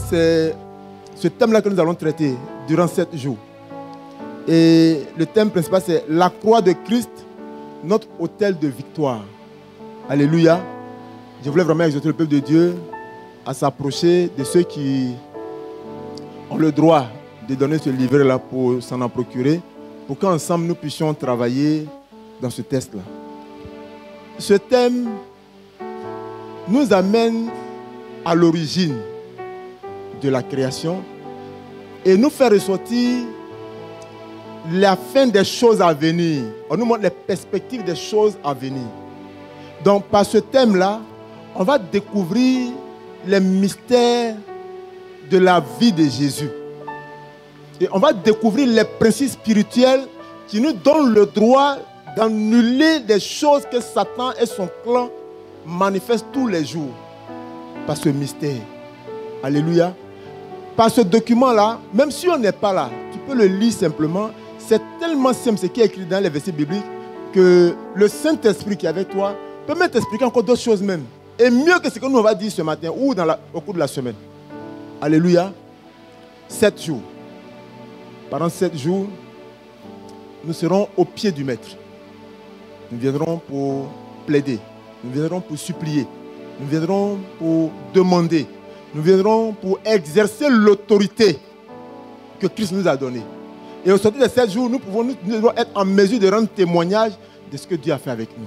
c'est ce thème-là que nous allons traiter durant 7 jours. Et le thème principal, c'est la croix de Christ, notre autel de victoire. Alléluia. Je voulais vraiment exhorter le peuple de Dieu à s'approcher de ceux qui ont le droit de donner ce livret-là pour s'en en procurer, pour qu'ensemble nous puissions travailler dans ce test-là. Ce thème nous amène à l'origine de la création et nous fait ressortir la fin des choses à venir. On nous montre les perspectives des choses à venir. Donc, par ce thème-là, on va découvrir les mystères de la vie de Jésus. Et on va découvrir les principes spirituels qui nous donnent le droit d'annuler des choses que Satan et son clan manifestent tous les jours. Par ce mystère. Alléluia. Par ce document-là, même si on n'est pas là, tu peux le lire simplement. C'est tellement simple ce qui est écrit dans les versets bibliques que le Saint-Esprit qui est avec toi peut même t'expliquer encore d'autres choses même. Et mieux que ce que nous on va dire ce matin ou au cours de la semaine. Alléluia. 7 jours. Pendant 7 jours, nous serons au pied du Maître. Nous viendrons pour plaider. Nous viendrons pour supplier. Nous viendrons pour demander. Nous viendrons pour exercer l'autorité que Christ nous a donnée. Et au sortir de 7 jours, nous devons être en mesure de rendre témoignage de ce que Dieu a fait avec nous.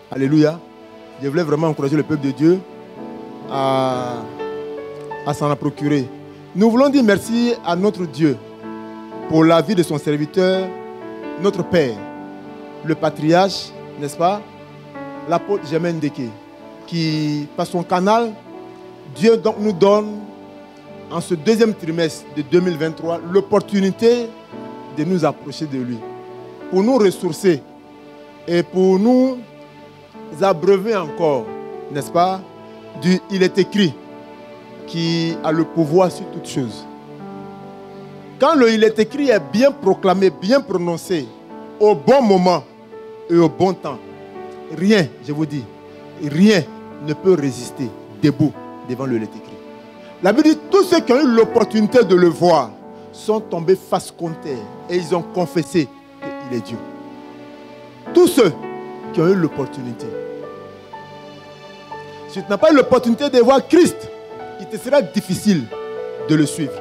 Alléluia. Je voulais vraiment encourager le peuple de Dieu à s'en procurer. Nous voulons dire merci à notre Dieu pour la vie de son serviteur, notre Père, le patriarche, n'est-ce pas, l'apôtre Germain Ndeke, qui, par son canal, Dieu donc nous donne, en ce deuxième trimestre de 2023, l'opportunité de nous approcher de lui, pour nous ressourcer et pour nous abreuver encore, n'est-ce pas, il est écrit qui a le pouvoir sur toutes choses. Quand le il est écrit est bien proclamé, bien prononcé, au bon moment et au bon temps, rien, je vous dis, rien ne peut résister debout devant le il est écrit. La Bible dit, tous ceux qui ont eu l'opportunité de le voir sont tombés face contre terre et ils ont confessé qu'il est Dieu. Tous ceux qui ont eu l'opportunité. Si tu n'as pas eu l'opportunité de voir Christ, il te sera difficile de le suivre.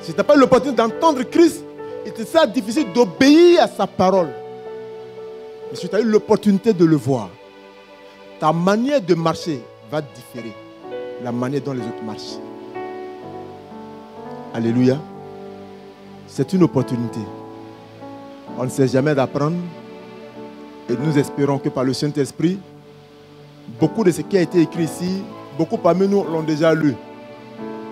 Si tu n'as pas eu l'opportunité d'entendre Christ, il te sera difficile d'obéir à sa parole. Mais si tu as eu l'opportunité de le voir, ta manière de marcher va différer de la manière dont les autres marchent. Alléluia. C'est une opportunité. On ne sait jamais d'apprendre. Et nous espérons que par le Saint-Esprit, beaucoup de ce qui a été écrit ici, beaucoup parmi nous l'ont déjà lu.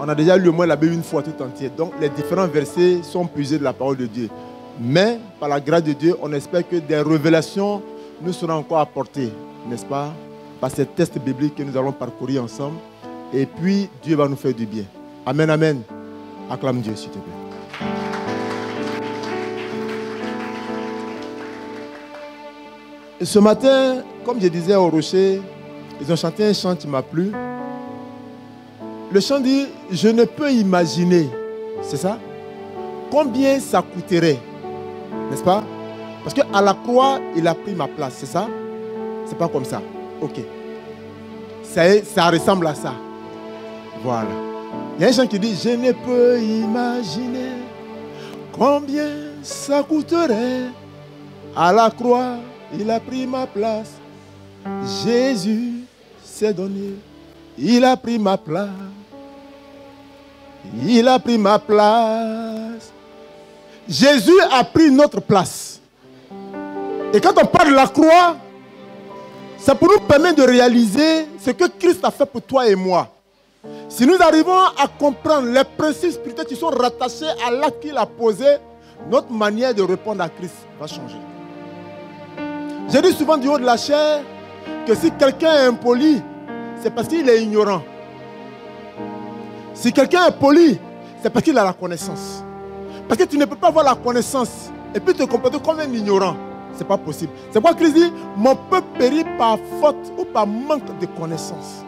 On a déjà lu au moins la Bible une fois tout entière. Donc les différents versets sont puisés de la parole de Dieu. Mais par la grâce de Dieu, on espère que des révélations nous seront encore apportées, n'est-ce pas, par ces textes bibliques que nous allons parcourir ensemble. Et puis Dieu va nous faire du bien. Amen, amen. Acclame Dieu, s'il te plaît. Et ce matin, comme je disais au Rocher, ils ont chanté un chant qui m'a plu. Le chant dit, je ne peux imaginer, c'est ça, combien ça coûterait, n'est-ce pas? Parce qu'à la croix, il a pris ma place, c'est ça? C'est pas comme ça. Ok. Ça ressemble à ça. Voilà. Il y a un chant qui dit, je ne peux imaginer combien ça coûterait. À la croix, il a pris ma place. Jésus s'est donné. Il a pris ma place. Il a pris ma place. Jésus a pris notre place. Et quand on parle de la croix, c'est pour nous permettre de réaliser ce que Christ a fait pour toi et moi. Si nous arrivons à comprendre les principes spirituels qui sont rattachés à l'acte qu'il a posé, notre manière de répondre à Christ va changer. J'ai dit souvent du haut de la chair que si quelqu'un est impoli, c'est parce qu'il est ignorant. Si quelqu'un est poli, c'est parce qu'il a la connaissance. Parce que tu ne peux pas avoir la connaissance et puis te comporter comme un ignorant. Ce n'est pas possible. C'est pourquoi Christ dit, mon peuple périt par faute ou par manque de connaissance.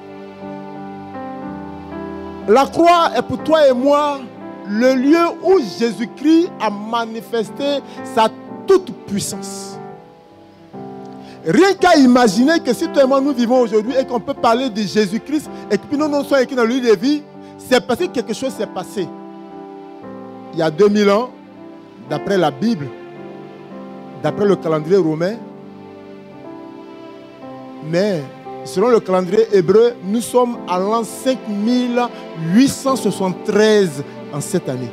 La croix est pour toi et moi le lieu où Jésus-Christ a manifesté sa toute puissance. Rien qu'à imaginer que si toi et moi nous vivons aujourd'hui et qu'on peut parler de Jésus-Christ et que nous nous sommes écrits dans le livre de vie, c'est parce que quelque chose s'est passé. Il y a 2000 ans, d'après la Bible, d'après le calendrier romain, mais selon le calendrier hébreu, nous sommes à l'an 5873 en cette année.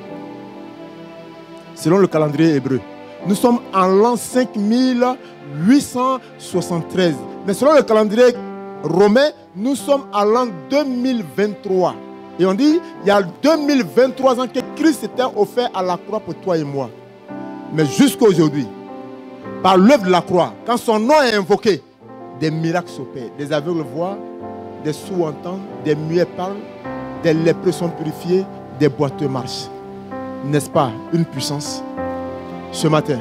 Selon le calendrier hébreu. Nous sommes en l'an 5873. Mais selon le calendrier romain, nous sommes à l'an 2023. Et on dit, il y a 2023 ans que Christ s'était offert à la croix pour toi et moi. Mais jusqu'à aujourd'hui, par l'œuvre de la croix, quand son nom est invoqué, des miracles s'opèrent. Des aveugles voient, des sourds entendent, des muets parlent, des lépreux sont purifiés, des boiteux marchent. N'est-ce pas une puissance? Ce matin,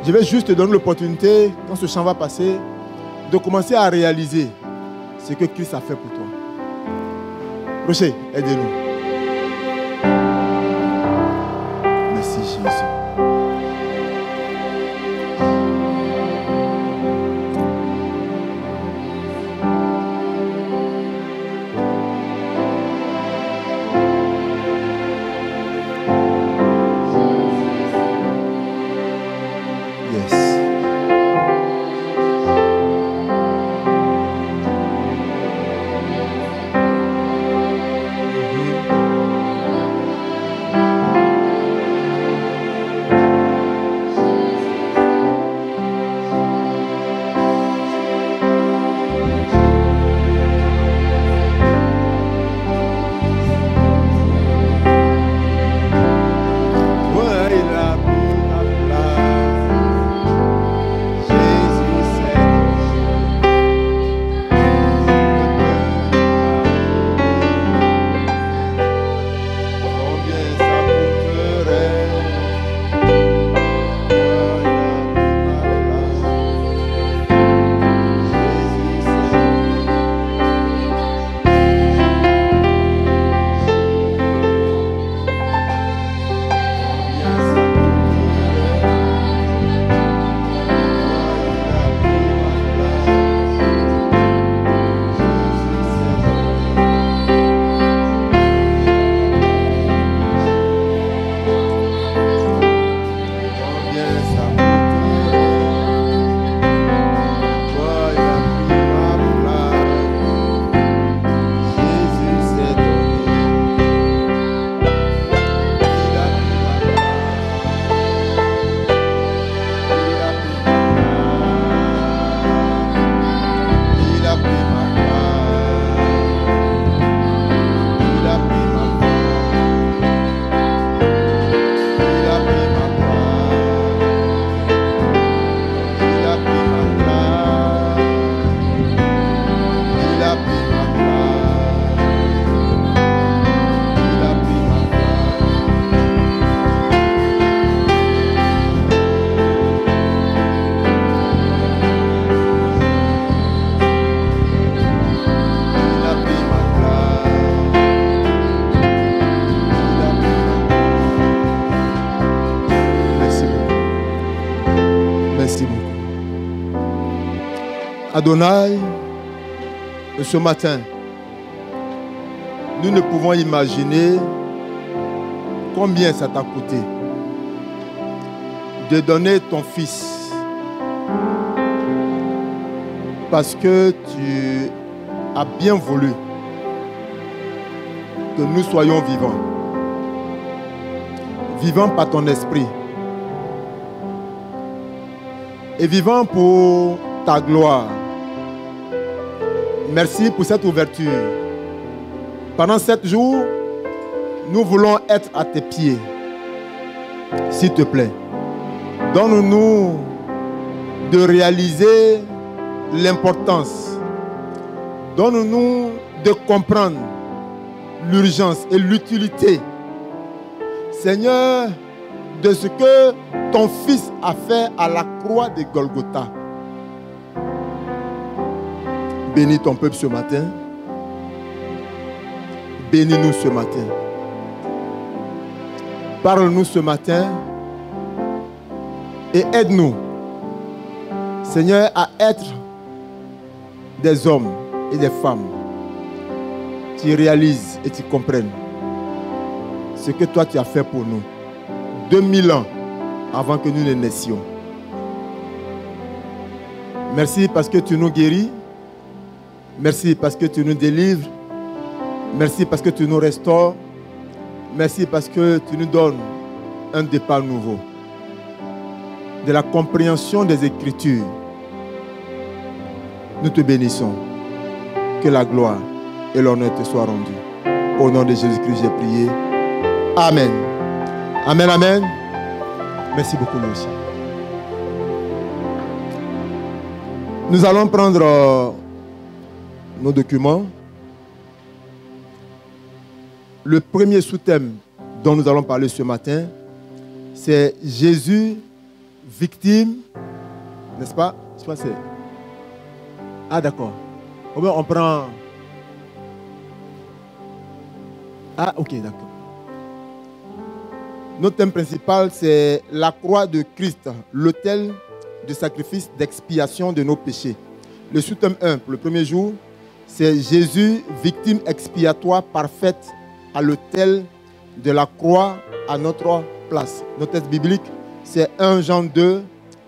je vais juste te donner l'opportunité, quand ce chant va passer, de commencer à réaliser ce que Christ a fait pour toi. Rocher, aidez-nous. Merci Jésus. Adonai, ce matin, nous ne pouvons imaginer combien ça t'a coûté de donner ton fils parce que tu as bien voulu que nous soyons vivants. Vivants par ton esprit et vivants pour ta gloire. Merci pour cette ouverture. Pendant 7 jours, nous voulons être à tes pieds. S'il te plaît, donne-nous de réaliser l'importance. Donne-nous de comprendre l'urgence et l'utilité, Seigneur, de ce que ton Fils a fait à la croix de Golgotha. Bénis ton peuple ce matin. bénis-nous ce matin. Parle-nous ce matin et aide-nous, Seigneur, à être des hommes et des femmes qui réalisent et qui comprennent ce que toi tu as fait pour nous 2000 ans avant que nous ne naissions. Merci parce que tu nous guéris. Merci parce que tu nous délivres. Merci parce que tu nous restaures. Merci parce que tu nous donnes un départ nouveau. De la compréhension des Écritures, nous te bénissons. Que la gloire et l'honneur te soient rendus. Au nom de Jésus-Christ, j'ai prié. Amen. Amen, amen. Merci beaucoup, nous aussi. Nous allons prendre nos documents. Le premier sous-thème dont nous allons parler ce matin, c'est Jésus, victime, n'est-ce pas? Je crois que c'est... Ah, d'accord. On prend... Ah, ok, d'accord. Notre thème principal, c'est la croix de Christ, l'autel de sacrifice d'expiation de nos péchés. Le sous-thème 1, pour le premier jour, c'est Jésus, victime expiatoire parfaite à l'autel de la croix à notre place. Notre texte biblique, c'est 1 Jean 2,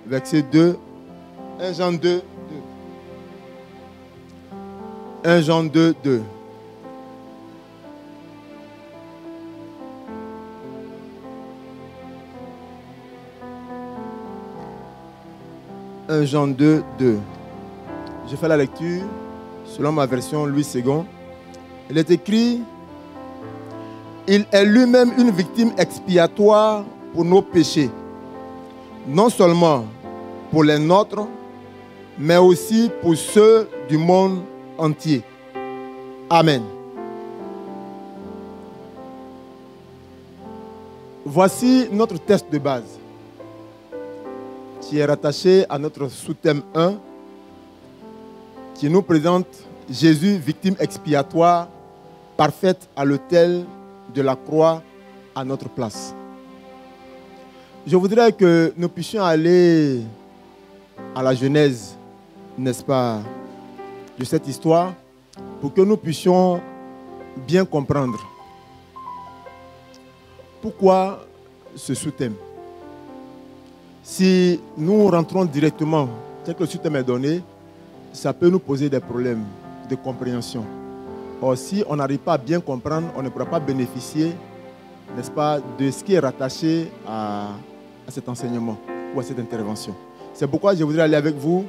verset 2. 1 Jean 2, 2. 1 Jean 2, 2. « 1 Jean 2, 2. Je fais la lecture selon ma version Louis II. Il est écrit: il est lui-même une victime expiatoire pour nos péchés, non seulement pour les nôtres, mais aussi pour ceux du monde entier. Amen. Voici notre texte de base, qui est rattaché à notre sous-thème 1, qui nous présente Jésus, victime expiatoire, parfaite à l'autel de la croix à notre place. Je voudrais que nous puissions aller à la genèse, n'est-ce pas, de cette histoire, pour que nous puissions bien comprendre pourquoi ce sous-thème. Si nous rentrons directement, tel que le sous-thème est donné, ça peut nous poser des problèmes de compréhension. Or, si on n'arrive pas à bien comprendre, on ne pourra pas bénéficier, n'est-ce pas, de ce qui est rattaché à cet enseignement ou à cette intervention. C'est pourquoi je voudrais aller avec vous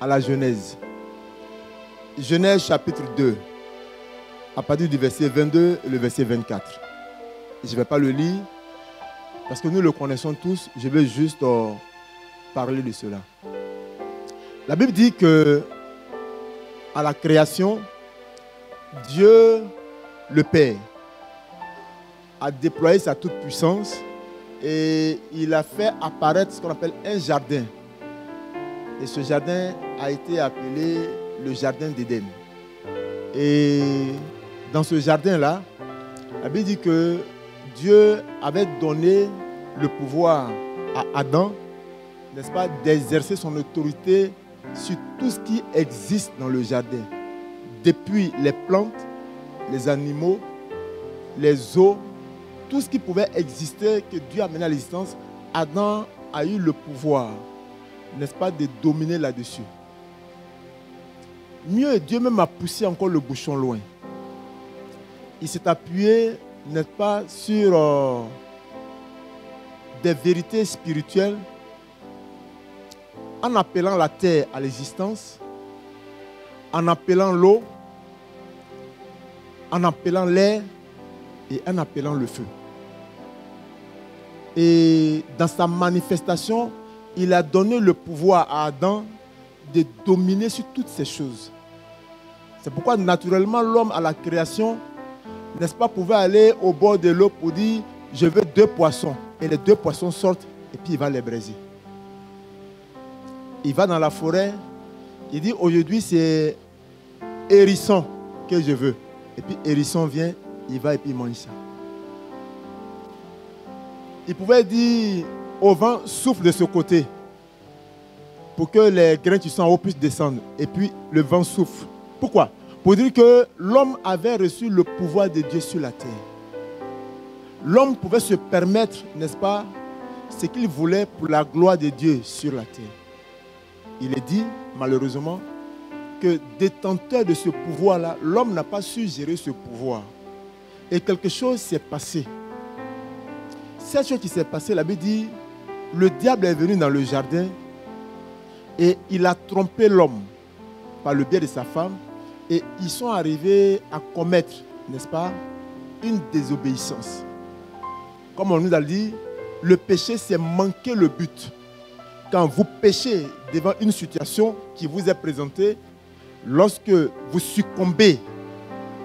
à la Genèse. Genèse chapitre 2, à partir du verset 22 et le verset 24. Je ne vais pas le lire, parce que nous le connaissons tous, je vais juste parler de cela. La Bible dit que à la création, Dieu, le Père, a déployé sa toute-puissance et il a fait apparaître ce qu'on appelle un jardin. Et ce jardin a été appelé le jardin d'Éden. Et dans ce jardin-là, la Bible dit que Dieu avait donné le pouvoir à Adam, n'est-ce pas, d'exercer son autorité sur tout ce qui existe dans le jardin. Depuis les plantes, les animaux, les eaux, tout ce qui pouvait exister, que Dieu a mené à l'existence, Adam a eu le pouvoir, n'est-ce pas, de dominer là-dessus. Mieux, Dieu même a poussé encore le bouchon loin. Il s'est appuyé, n'est-ce pas, sur des vérités spirituelles en appelant la terre à l'existence, en appelant l'eau, en appelant l'air et en appelant le feu. Et dans sa manifestation, il a donné le pouvoir à Adam de dominer sur toutes ces choses. C'est pourquoi naturellement l'homme à la création, n'est-ce pas, pouvait aller au bord de l'eau pour dire « je veux 2 poissons ». Et les 2 poissons sortent et puis il va les braiser. Il va dans la forêt, il dit aujourd'hui c'est hérisson que je veux. Et puis hérisson vient il va et puis il mange ça. Il pouvait dire au vent, souffle de ce côté, pour que les grains qui sont en haut puissent descendre. Et puis le vent souffle. Pourquoi? Pour dire que l'homme avait reçu le pouvoir de Dieu sur la terre. L'homme pouvait se permettre, n'est-ce pas, ce qu'il voulait pour la gloire de Dieu sur la terre. Il est dit, malheureusement, que détenteur de ce pouvoir-là, l'homme n'a pas su gérer ce pouvoir. Et quelque chose s'est passé. Cette chose qui s'est passée, la Bible dit, le diable est venu dans le jardin et il a trompé l'homme par le biais de sa femme et ils sont arrivés à commettre, n'est-ce pas, une désobéissance. Comme on nous a dit, le péché, c'est manquer le but. Quand vous péchez devant une situation qui vous est présentée, lorsque vous succombez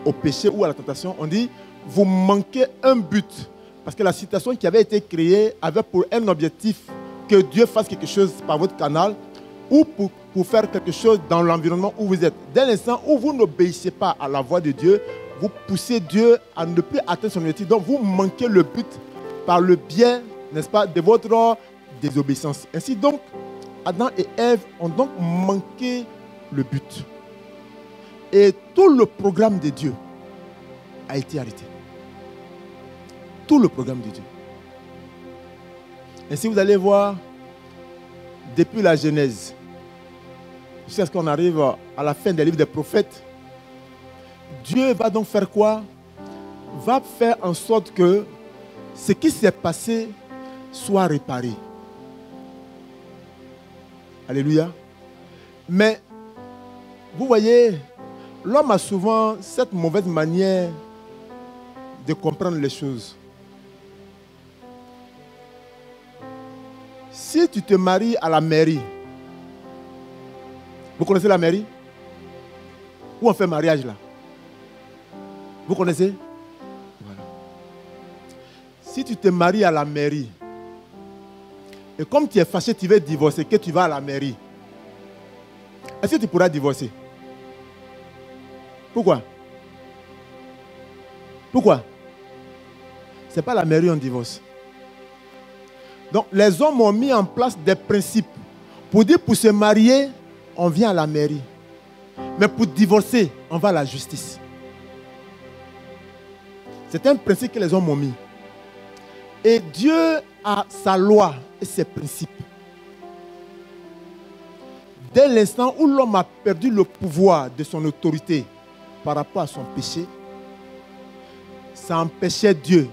au péché ou à la tentation, on dit, vous manquez un but. Parce que la situation qui avait été créée avait pour un objectif que Dieu fasse quelque chose par votre canal ou pour faire quelque chose dans l'environnement où vous êtes. Dès l'instant où vous n'obéissez pas à la voix de Dieu, vous poussez Dieu à ne plus atteindre son objectif. Donc vous manquez le but par le biais, n'est-ce pas, de votre désobéissance. Ainsi donc, Adam et Ève ont donc manqué le but. Et tout le programme de Dieu a été arrêté. Tout le programme de Dieu. Ainsi vous allez voir, depuis la Genèse, jusqu'à ce qu'on arrive à la fin des livres des prophètes, Dieu va donc faire quoi? Va faire en sorte que ce qui s'est passé soit réparé. Alléluia. Mais, vous voyez, l'homme a souvent cette mauvaise manière de comprendre les choses. Si tu te maries à la mairie, vous connaissez la mairie? Où on fait mariage là? Vous connaissez? Voilà. Si tu te maries à la mairie, et comme tu es fâché, tu veux divorcer, que tu vas à la mairie, est-ce que tu pourras divorcer? Pourquoi? Pourquoi? Ce n'est pas la mairie où on divorce. Donc les hommes ont mis en place des principes. Pour dire pour se marier, on vient à la mairie. Mais pour divorcer, on va à la justice. C'est un principe que les hommes ont mis. Et Dieu a sa loi et ses principes. Dès l'instant où l'homme a perdu le pouvoir de son autorité par rapport à son péché, ça empêchait Dieu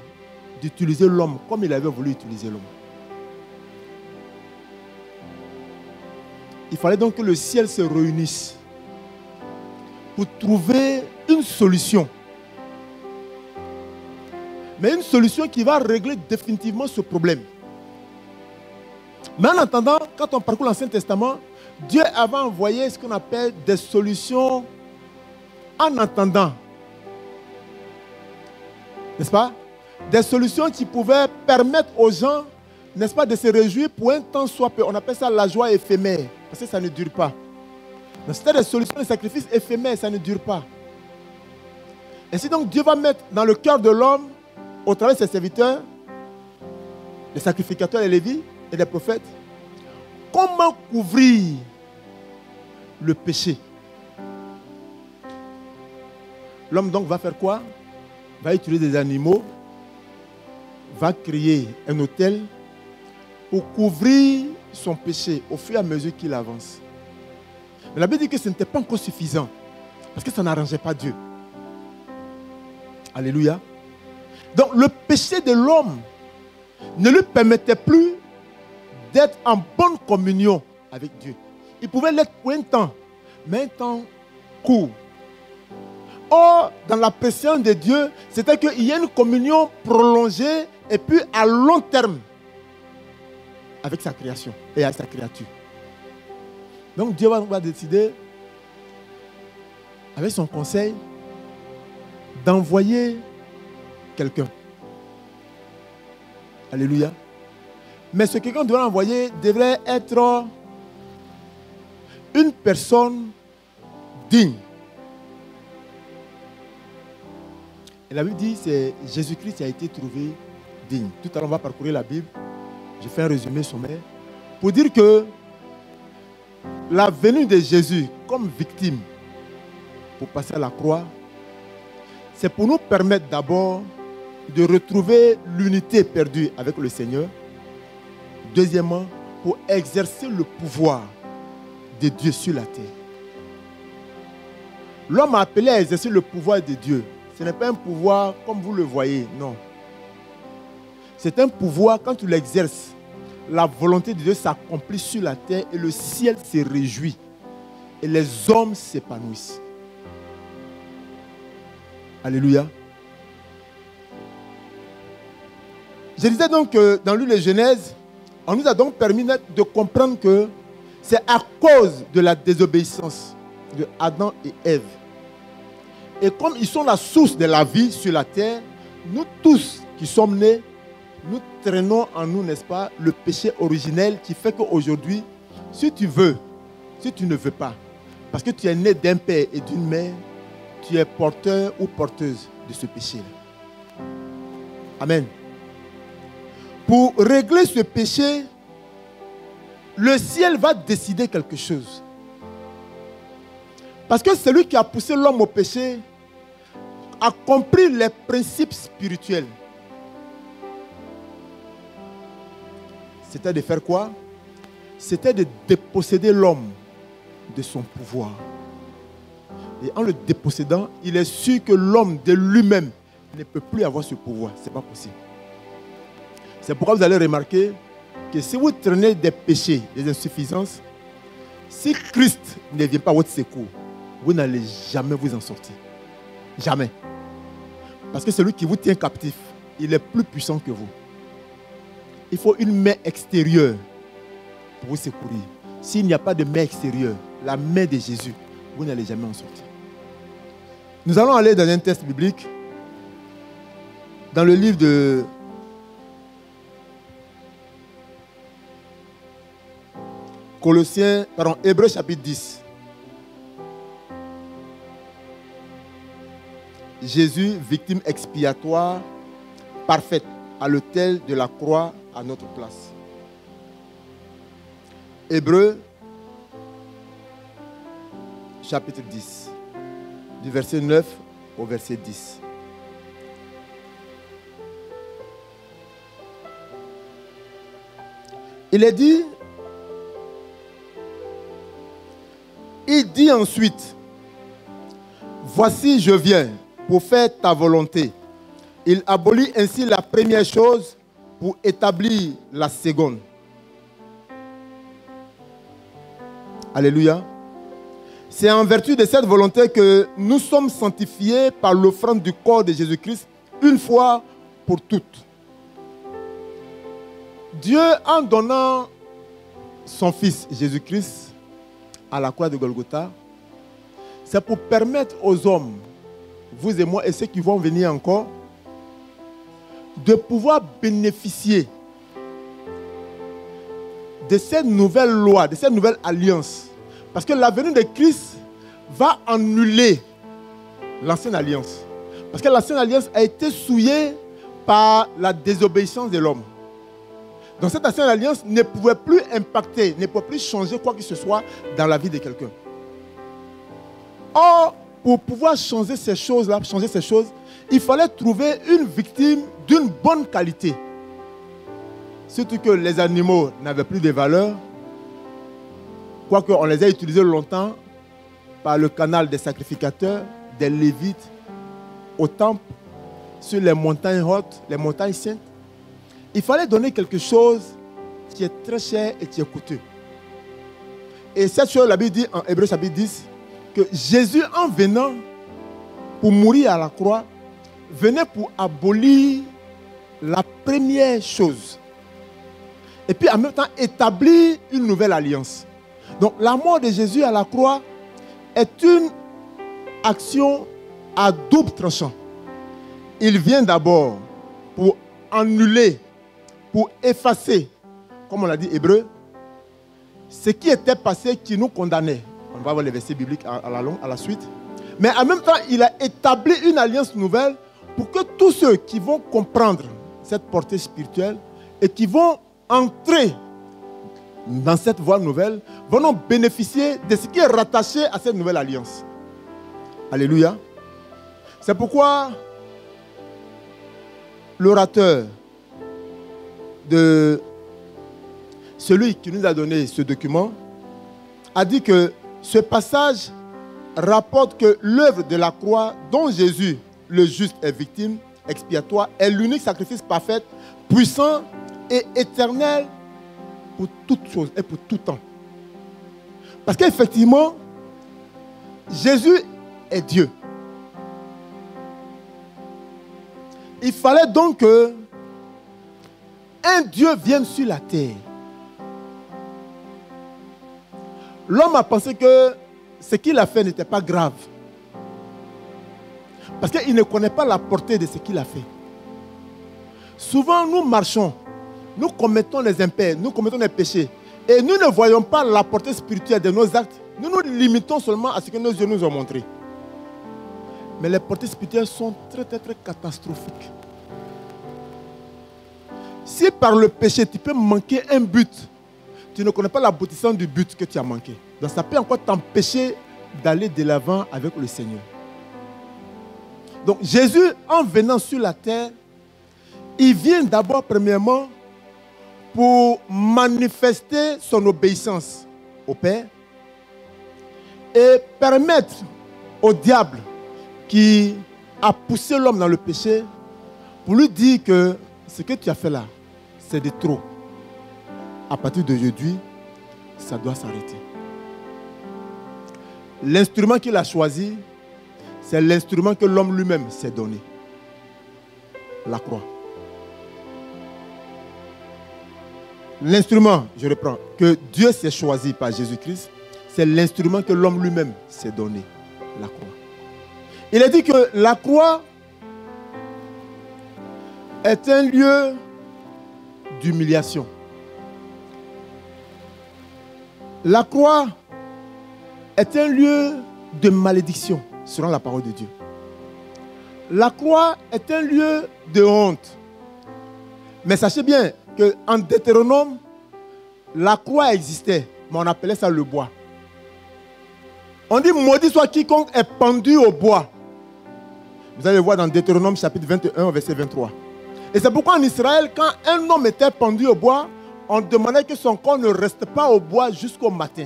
d'utiliser l'homme comme il avait voulu utiliser l'homme. Il fallait donc que le ciel se réunisse pour trouver une solution. Mais une solution qui va régler définitivement ce problème. Mais en attendant, quand on parcourt l'Ancien Testament, Dieu avait envoyé ce qu'on appelle des solutions en attendant. N'est-ce pas? Des solutions qui pouvaient permettre aux gens, n'est-ce pas, de se réjouir pour un temps soit peu. On appelle ça la joie éphémère, parce que ça ne dure pas. C'était des solutions de sacrifice éphémères, ça ne dure pas. Ainsi donc, Dieu va mettre dans le cœur de l'homme, au travers de ses serviteurs, les sacrificateurs, les lévites et les prophètes, comment couvrir le péché. L'homme donc va faire quoi? Va utiliser des animaux, va créer un autel pour couvrir son péché au fur et à mesure qu'il avance. Mais la Bible dit que ce n'était pas encore suffisant, parce que ça n'arrangeait pas Dieu. Alléluia. Donc le péché de l'homme ne lui permettait plus d'être en bonne communion avec Dieu. Il pouvait l'être pour un temps, mais un temps court. Or, dans la présence de Dieu, c'était qu'il y a une communion prolongée et puis à long terme avec sa création et avec sa créature. Donc Dieu va décider, avec son conseil, d'envoyer quelqu'un. Alléluia. Mais ce quelqu'un doit envoyer devrait être une personne digne. Et la Bible dit que Jésus-Christ qui a été trouvé digne. Tout à l'heure, on va parcourir la Bible. Je fais un résumé sommaire. Pour dire que la venue de Jésus comme victime pour passer à la croix, c'est pour nous permettre d'abord de retrouver l'unité perdue avec le Seigneur. Deuxièmement, pour exercer le pouvoir de Dieu sur la terre. L'homme a appelé à exercer le pouvoir de Dieu. Ce n'est pas un pouvoir comme vous le voyez, non. C'est un pouvoir, quand tu l'exerces, la volonté de Dieu s'accomplit sur la terre et le ciel se réjouit. Et les hommes s'épanouissent. Alléluia. Je disais donc que dans le livre de Genèse, on nous a donc permis de comprendre que c'est à cause de la désobéissance de Adam et Ève. Et comme ils sont la source de la vie sur la terre, nous tous qui sommes nés, nous traînons en nous, n'est-ce pas, le péché originel qui fait qu'aujourd'hui, si tu veux, si tu ne veux pas, parce que tu es né d'un père et d'une mère, tu es porteur ou porteuse de ce péché-là. Amen. Pour régler ce péché, le ciel va décider quelque chose. Parce que celui qui a poussé l'homme au péché a compris les principes spirituels. C'était de faire quoi? C'était de déposséder l'homme de son pouvoir. Et en le dépossédant, il est sûr que l'homme de lui-même ne peut plus avoir ce pouvoir. Ce n'est pas possible. C'est pourquoi vous allez remarquer que si vous traînez des péchés, des insuffisances, si Christ ne vient pas à votre secours, vous n'allez jamais vous en sortir. Jamais. Parce que celui qui vous tient captif, il est plus puissant que vous. Il faut une main extérieure pour vous secourir. S'il n'y a pas de main extérieure, la main de Jésus, vous n'allez jamais en sortir. Nous allons aller dans un texte biblique, dans le livre de Hébreux chapitre 10. Jésus, victime expiatoire, parfaite, à l'autel de la croix à notre place. Hébreux chapitre 10, du verset 9 au verset 10. Il dit ensuite, voici je viens pour faire ta volonté. Il abolit ainsi la première chose pour établir la seconde. Alléluia. C'est en vertu de cette volonté que nous sommes sanctifiés par l'offrande du corps de Jésus-Christ une fois pour toutes. Dieu, en donnant son Fils Jésus-Christ à la croix de Golgotha, c'est pour permettre aux hommes, vous et moi et ceux qui vont venir encore, de pouvoir bénéficier de cette nouvelle loi, de cette nouvelle alliance. Parce que la venue de Christ va annuler l'ancienne alliance. Parce que l'ancienne alliance a été souillée par la désobéissance de l'homme. Donc cette ancienne alliance ne pouvait plus impacter, ne pouvait plus changer quoi que ce soit dans la vie de quelqu'un. Or, pour pouvoir changer ces choses-là, il fallait trouver une victime d'une bonne qualité. Surtout que les animaux n'avaient plus de valeur. Quoique on les a utilisés longtemps par le canal des sacrificateurs, des Lévites, au temple, sur les montagnes hautes, les montagnes saintes. Il fallait donner quelque chose qui est très cher et qui est coûteux. Et cette chose, la Bible dit en Hébreux chapitre 10, que Jésus, en venant pour mourir à la croix, venait pour abolir la première chose. Et puis en même temps établir une nouvelle alliance. Donc la mort de Jésus à la croix est une action à double tranchant. Il vient d'abord pour annuler, pour effacer, comme on l'a dit Hébreu, ce qui était passé qui nous condamnait. On va voir les versets bibliques à la suite. Mais en même temps, il a établi une alliance nouvelle pour que tous ceux qui vont comprendre cette portée spirituelle et qui vont entrer dans cette voie nouvelle, vont bénéficier de ce qui est rattaché à cette nouvelle alliance. Alléluia. C'est pourquoi l'orateur de celui qui nous a donné ce document a dit que ce passage rapporte que l'œuvre de la croix dont Jésus, le juste, est victime expiatoire est l'unique sacrifice parfait, puissant et éternel pour toutes choses et pour tout temps. Parce qu'effectivement, Jésus est Dieu. Il fallait donc que un Dieu vienne sur la terre. L'homme a pensé que ce qu'il a fait n'était pas grave. Parce qu'il ne connaît pas la portée de ce qu'il a fait. Souvent, nous marchons, nous commettons les impairs, nous commettons les péchés. Et nous ne voyons pas la portée spirituelle de nos actes. Nous nous limitons seulement à ce que nos yeux nous ont montré. Mais les portées spirituelles sont très, très, très catastrophiques. Si par le péché, tu peux manquer un but, tu ne connais pas l'aboutissement du but que tu as manqué. Donc ça peut encore t'empêcher d'aller de l'avant avec le Seigneur. Donc Jésus, en venant sur la terre, il vient d'abord, premièrement, pour manifester son obéissance au Père et permettre au diable qui a poussé l'homme dans le péché pour lui dire que ce que tu as fait là, c'est de trop. À partir d'aujourd'hui, ça doit s'arrêter. L'instrument qu'il a choisi, c'est l'instrument que l'homme lui-même s'est donné. La croix. L'instrument, je reprends, que Dieu s'est choisi par Jésus-Christ, c'est l'instrument que l'homme lui-même s'est donné. La croix. Il a dit que la croix est un lieu d'humiliation. La croix est un lieu de malédiction, selon la parole de Dieu. La croix est un lieu de honte. Mais sachez bien qu'en Deutéronome, la croix existait, mais on appelait ça le bois. On dit maudit soit quiconque est pendu au bois. Vous allez voir dans Deutéronome chapitre 21, verset 23. Et c'est pourquoi en Israël, quand un homme était pendu au bois, on demandait que son corps ne reste pas au bois jusqu'au matin.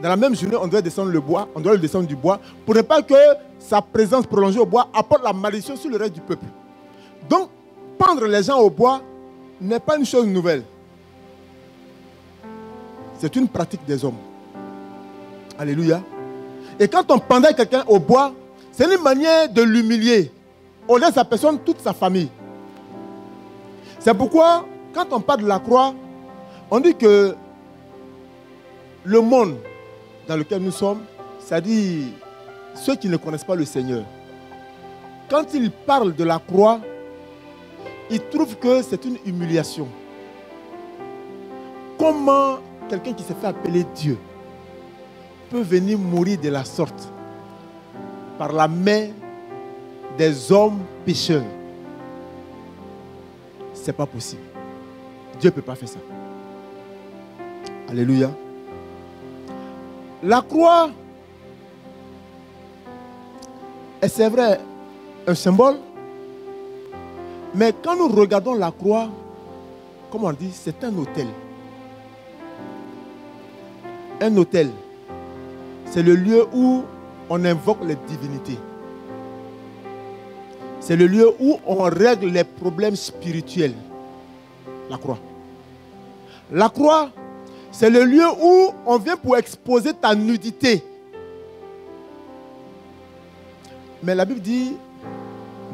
Dans la même journée, on doit descendre le bois, on doit le descendre du bois, pour ne pas que sa présence prolongée au bois apporte la malédiction sur le reste du peuple. Donc, pendre les gens au bois n'est pas une chose nouvelle. C'est une pratique des hommes. Alléluia. Et quand on pendait quelqu'un au bois, c'est une manière de l'humilier. On laisse sa personne, toute sa famille. C'est pourquoi, quand on parle de la croix, on dit que le monde dans lequel nous sommes, c'est-à-dire ceux qui ne connaissent pas le Seigneur, quand ils parlent de la croix, ils trouvent que c'est une humiliation. Comment quelqu'un qui s'est fait appeler Dieu peut venir mourir de la sorte par la main des hommes pécheurs? C'est pas possible. Dieu ne peut pas faire ça. Alléluia. La croix est, c'est vrai, un symbole. Mais quand nous regardons la croix, comme on dit, c'est un autel. Un autel, c'est le lieu où on invoque les divinités. C'est le lieu où on règle les problèmes spirituels. La croix. La croix, c'est le lieu où on vient pour exposer ta nudité. Mais la Bible dit,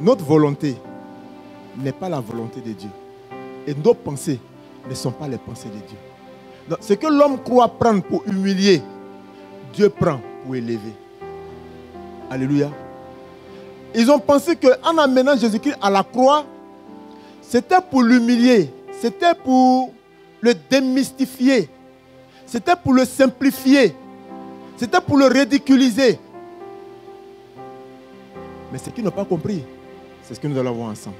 notre volonté n'est pas la volonté de Dieu. Et nos pensées ne sont pas les pensées de Dieu. Donc, ce que l'homme croit prendre pour humilier, Dieu prend pour élever. Alléluia. Ils ont pensé qu'en amenant Jésus-Christ à la croix, c'était pour l'humilier, c'était pour le démystifier, c'était pour le simplifier, c'était pour le ridiculiser. Mais ce qu'ils n'ont pas compris, C'est ce que nous allons voir ensemble.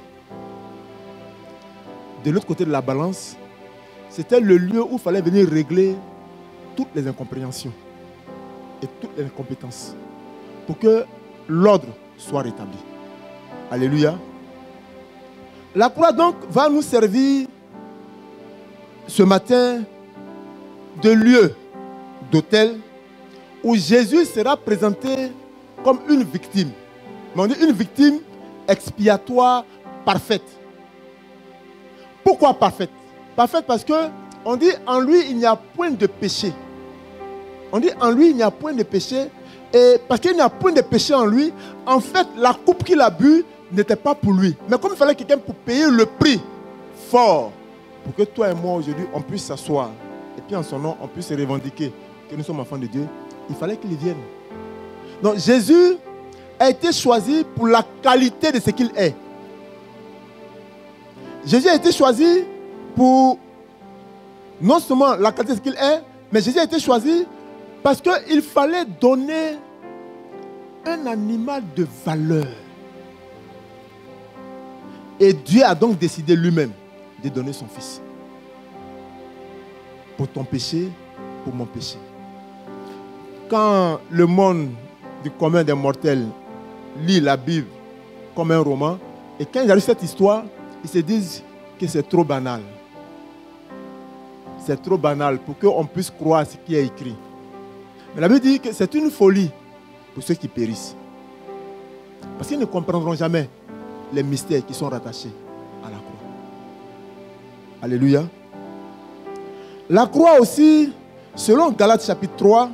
De l'autre côté de la balance, c'était le lieu où il fallait venir régler toutes les incompréhensions et toutes les incompétences pour que l'ordre soit rétabli. Alléluia. La croix donc va nous servir ce matin de lieu d'autel où Jésus sera présenté comme une victime. Mais on dit une victime expiatoire parfaite. Pourquoi parfaite? Parfaite parce que on dit en lui il n'y a point de péché. On dit en lui il n'y a point de péché. Et parce qu'il n'y a point de péché en lui, en fait la coupe qu'il a bu n'était pas pour lui. Mais comme il fallait quelqu'un pour payer le prix fort, pour que toi et moi aujourd'hui on puisse s'asseoir et puis en son nom on puisse se revendiquer que nous sommes enfants de Dieu, il fallait qu'il vienne. Donc Jésus a été choisi pour la qualité de ce qu'il est. Jésus a été choisi pour non seulement la qualité de ce qu'il est, mais Jésus a été choisi parce qu'il fallait donner un animal de valeur. Et Dieu a donc décidé lui-même de donner son Fils. Pour ton péché, pour mon péché. Quand le monde du commun des mortels lit la Bible comme un roman, et quand ils arrivent à cette histoire, ils se disent que c'est trop banal. C'est trop banal pour qu'on puisse croire ce qui est écrit. Mais la Bible dit que c'est une folie pour ceux qui périssent. Parce qu'ils ne comprendront jamais les mystères qui sont rattachés à la croix. Alléluia. La croix aussi, selon Galates chapitre 3,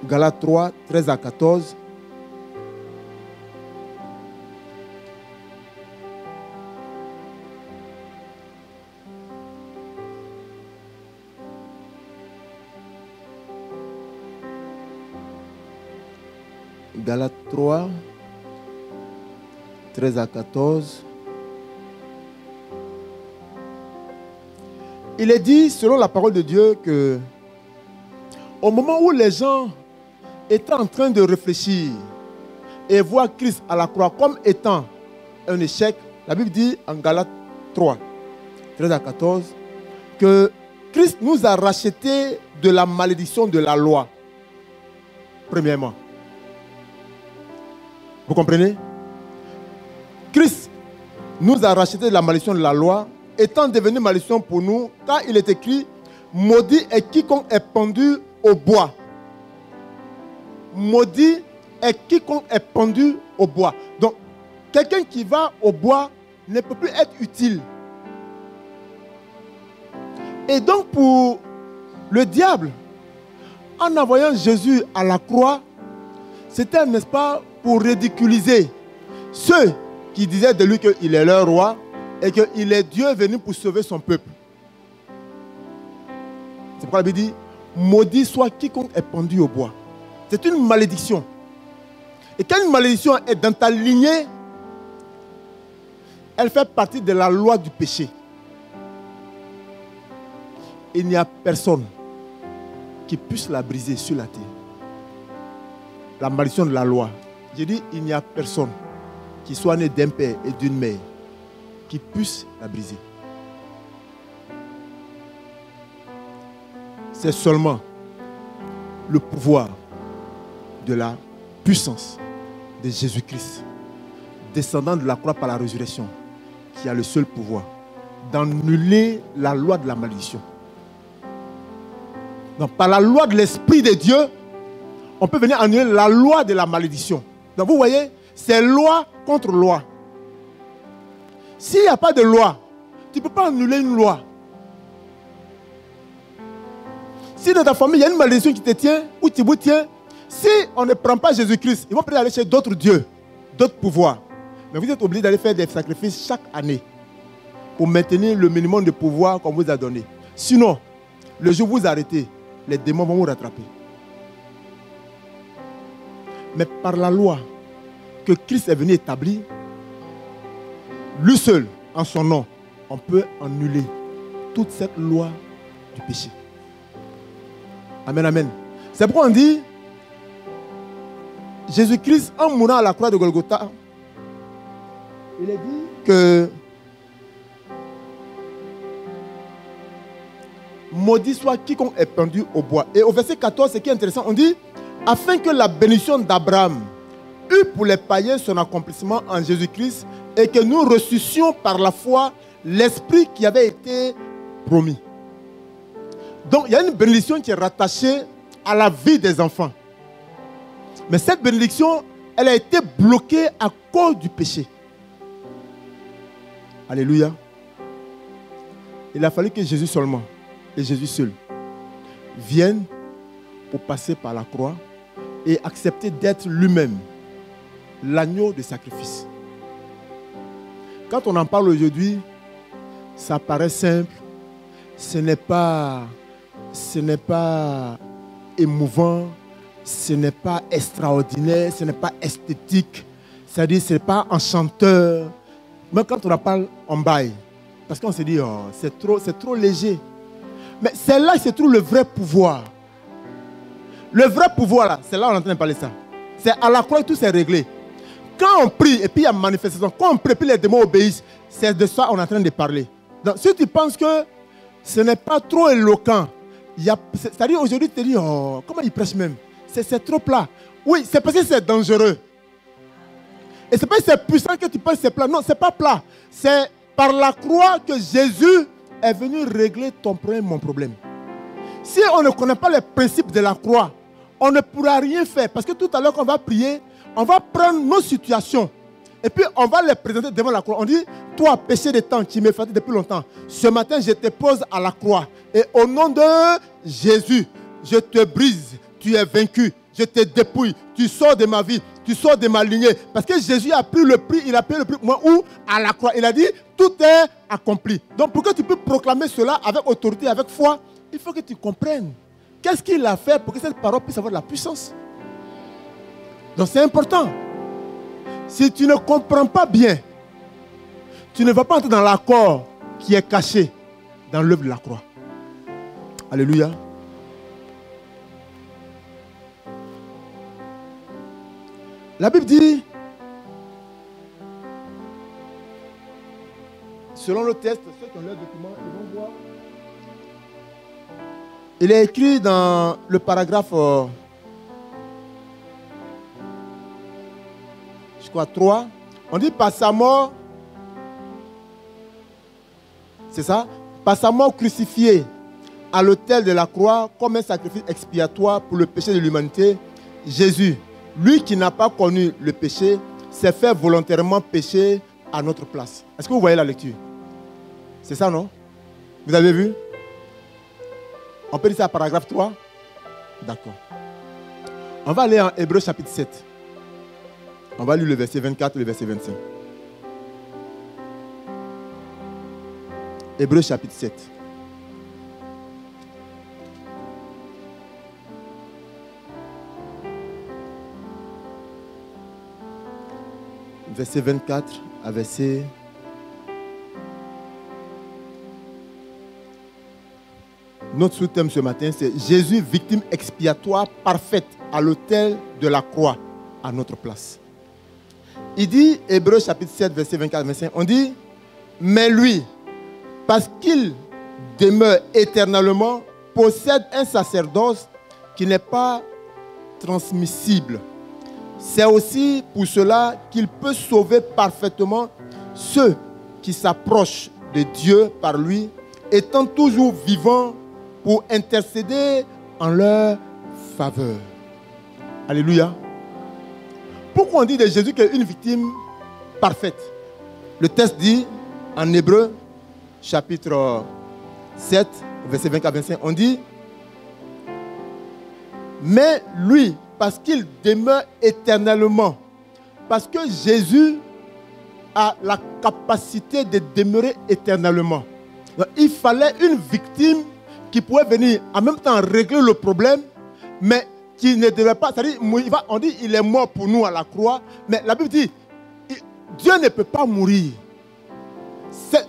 Galates 3, 13 à 14. Galates 3, 13 à 14. Il est dit, selon la parole de Dieu, que au moment où les gens étaient en train de réfléchir et voir Christ à la croix comme étant un échec, la Bible dit en Galates 3, 13 à 14, que Christ nous a rachetés de la malédiction de la loi. Premièrement. Vous comprenez? Christ nous a rachetés de la malédiction de la loi, étant devenu malédiction pour nous, car il est écrit, maudit est quiconque est pendu au bois. Maudit est quiconque est pendu au bois. Donc, quelqu'un qui va au bois ne peut plus être utile. Et donc, pour le diable, en envoyant Jésus à la croix, c'était, n'est-ce pas, pour ridiculiser ceux qui disaient de lui qu'il est leur roi et qu'il est Dieu venu pour sauver son peuple. C'est pourquoi la Bible dit, maudit soit quiconque est pendu au bois. C'est une malédiction. Et quand une malédiction est dans ta lignée, elle fait partie de la loi du péché. Il n'y a personne qui puisse la briser sur la terre. La malédiction de la loi. J'ai dit, il n'y a personne qui soit né d'un père et d'une mère qui puisse la briser. C'est seulement le pouvoir de la puissance de Jésus-Christ, descendant de la croix par la résurrection, qui a le seul pouvoir d'annuler la loi de la malédiction. Donc, par la loi de l'Esprit de Dieu, on peut venir annuler la loi de la malédiction. Donc, vous voyez, c'est loi contre loi. S'il n'y a pas de loi, tu ne peux pas annuler une loi. Si dans ta famille, il y a une malédiction qui te tient, ou tu vous tiens, si on ne prend pas Jésus-Christ, ils vont peut-être aller chez d'autres dieux, d'autres pouvoirs. Mais vous êtes obligé d'aller faire des sacrifices chaque année pour maintenir le minimum de pouvoir qu'on vous a donné. Sinon, le jour où vous arrêtez, les démons vont vous rattraper. Mais par la loi que Christ est venu établir, lui seul, en son nom, on peut annuler toute cette loi du péché. Amen, amen. C'est pourquoi on dit, Jésus-Christ, en mourant à la croix de Golgotha, il est dit que maudit soit quiconque est pendu au bois. Et au verset 14, ce qui est intéressant, on dit, afin que la bénédiction d'Abraham eût pour les païens son accomplissement en Jésus-Christ et que nous ressuscions par la foi l'esprit qui avait été promis. Donc, il y a une bénédiction qui est rattachée à la vie des enfants. Mais cette bénédiction, elle a été bloquée à cause du péché. Alléluia. Il a fallu que Jésus seulement, et Jésus seul, vienne pour passer par la croix et accepter d'être lui-même l'agneau de sacrifice. Quand on en parle aujourd'hui, ça paraît simple, ce n'est pas émouvant, ce n'est pas extraordinaire, ce n'est pas esthétique, c'est-à-dire ce n'est pas enchanteur. Mais quand on en parle, on baille. Parce qu'on se dit, oh, c'est trop léger. Mais c'est là que se trouve le vrai pouvoir. Le vrai pouvoir, là, c'est là qu'on est en train de parler de ça. C'est à la croix que tout s'est réglé. Quand on prie, et puis il y a manifestation, quand on prie, et puis les démons obéissent, c'est de ça qu'on est en train de parler. Donc, si tu penses que ce n'est pas trop éloquent, c'est-à-dire aujourd'hui, tu te dis, oh, comment il prêche même? C'est trop plat. Oui, c'est parce que c'est dangereux. Et c'est pas que c'est puissant que tu penses que c'est plat. Non, c'est pas plat. C'est par la croix que Jésus est venu régler ton problème, mon problème. Si on ne connaît pas les principes de la croix, on ne pourra rien faire. Parce que tout à l'heure qu'on va prier, on va prendre nos situations et puis on va les présenter devant la croix. On dit, toi, péché de temps qui m'est fatigué depuis longtemps, ce matin, je te pose à la croix. Et au nom de Jésus, je te brise, tu es vaincu, je te dépouille, tu sors de ma vie, tu sors de ma lignée. Parce que Jésus a pris le prix, il a payé le prix pour moi, où? À la croix. Il a dit, tout est accompli. Donc pour que tu puisses proclamer cela avec autorité, avec foi, il faut que tu comprennes qu'est-ce qu'il a fait pour que cette parole puisse avoir de la puissance. Donc c'est important. Si tu ne comprends pas bien, tu ne vas pas entrer dans l'accord qui est caché dans l'œuvre de la croix. Alléluia. La Bible dit, selon le texte, ceux qui ont leur document, ils vont voir. Il est écrit dans le paragraphe, je crois 3, on dit par sa mort, c'est ça, par sa mort crucifiée à l'autel de la croix comme un sacrifice expiatoire pour le péché de l'humanité, Jésus, lui qui n'a pas connu le péché, s'est fait volontairement pécher à notre place. Est-ce que vous voyez la lecture? C'est ça, non? Vous avez vu? On peut dire ça, paragraphe 3? D'accord. On va aller en Hébreux chapitre 7. On va lire le verset 24 et le verset 25. Hébreux chapitre 7. Verset 24 à verset... Notre sous-thème ce matin, c'est Jésus, victime expiatoire parfaite à l'autel de la croix à notre place. Il dit, Hébreux chapitre 7, verset 24 25, on dit, mais lui, parce qu'il demeure éternellement, possède un sacerdoce qui n'est pas transmissible. C'est aussi pour cela qu'il peut sauver parfaitement ceux qui s'approchent de Dieu par lui, étant toujours vivants pour intercéder en leur faveur. Alléluia. Pourquoi on dit de Jésus qu'il est une victime parfaite? Le texte dit en Hébreux, chapitre 7, verset 24 à 25, on dit, mais lui, parce qu'il demeure éternellement, parce que Jésus a la capacité de demeurer éternellement. Donc, il fallait une victime qui pouvait venir en même temps régler le problème, mais qui ne devait pas, c'est-à-dire, on dit il est mort pour nous à la croix, mais la Bible dit, Dieu ne peut pas mourir.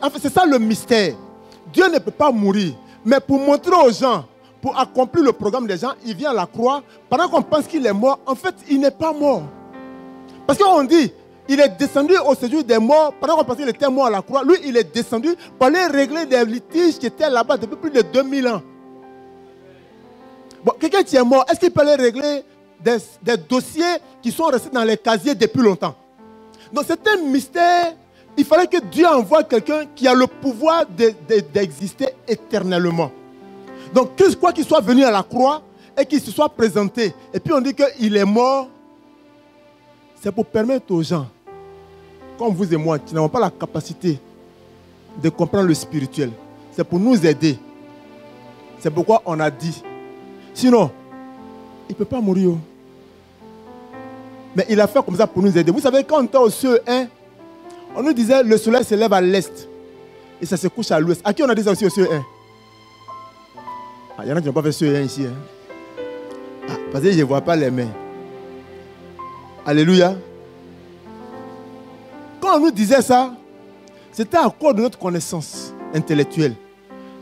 En fait, c'est ça le mystère. Dieu ne peut pas mourir. Mais pour montrer aux gens, pour accomplir le programme des gens, il vient à la croix. Pendant qu'on pense qu'il est mort, en fait, il n'est pas mort. Parce qu'on dit, il est descendu au séjour des morts. Pendant qu'on pensait qu'il était mort à la croix, lui, il est descendu pour aller régler des litiges qui étaient là-bas depuis plus de 2000 ans. Bon, quelqu'un qui est mort, est-ce qu'il peut aller régler des dossiers qui sont restés dans les casiers depuis longtemps? Donc c'est un mystère. Il fallait que Dieu envoie quelqu'un qui a le pouvoir d'exister éternellement. Donc quoi qu'il soit venu à la croix et qu'il se soit présenté, et puis on dit qu'il est mort, c'est pour permettre aux gens, comme vous et moi, qui n'avons pas la capacité de comprendre le spirituel. C'est pour nous aider. C'est pourquoi on a dit. Sinon, il ne peut pas mourir. Mais il a fait comme ça pour nous aider. Vous savez, quand on était au CE1, on nous disait le soleil se lève à l'est et ça se couche à l'ouest. À qui on a dit ça aussi au CE1? Il y en a qui n'ont pas fait CE1 ici. Parce que je ne vois pas les mains. Alléluia. Quand on nous disait ça, c'était à cause de notre connaissance intellectuelle.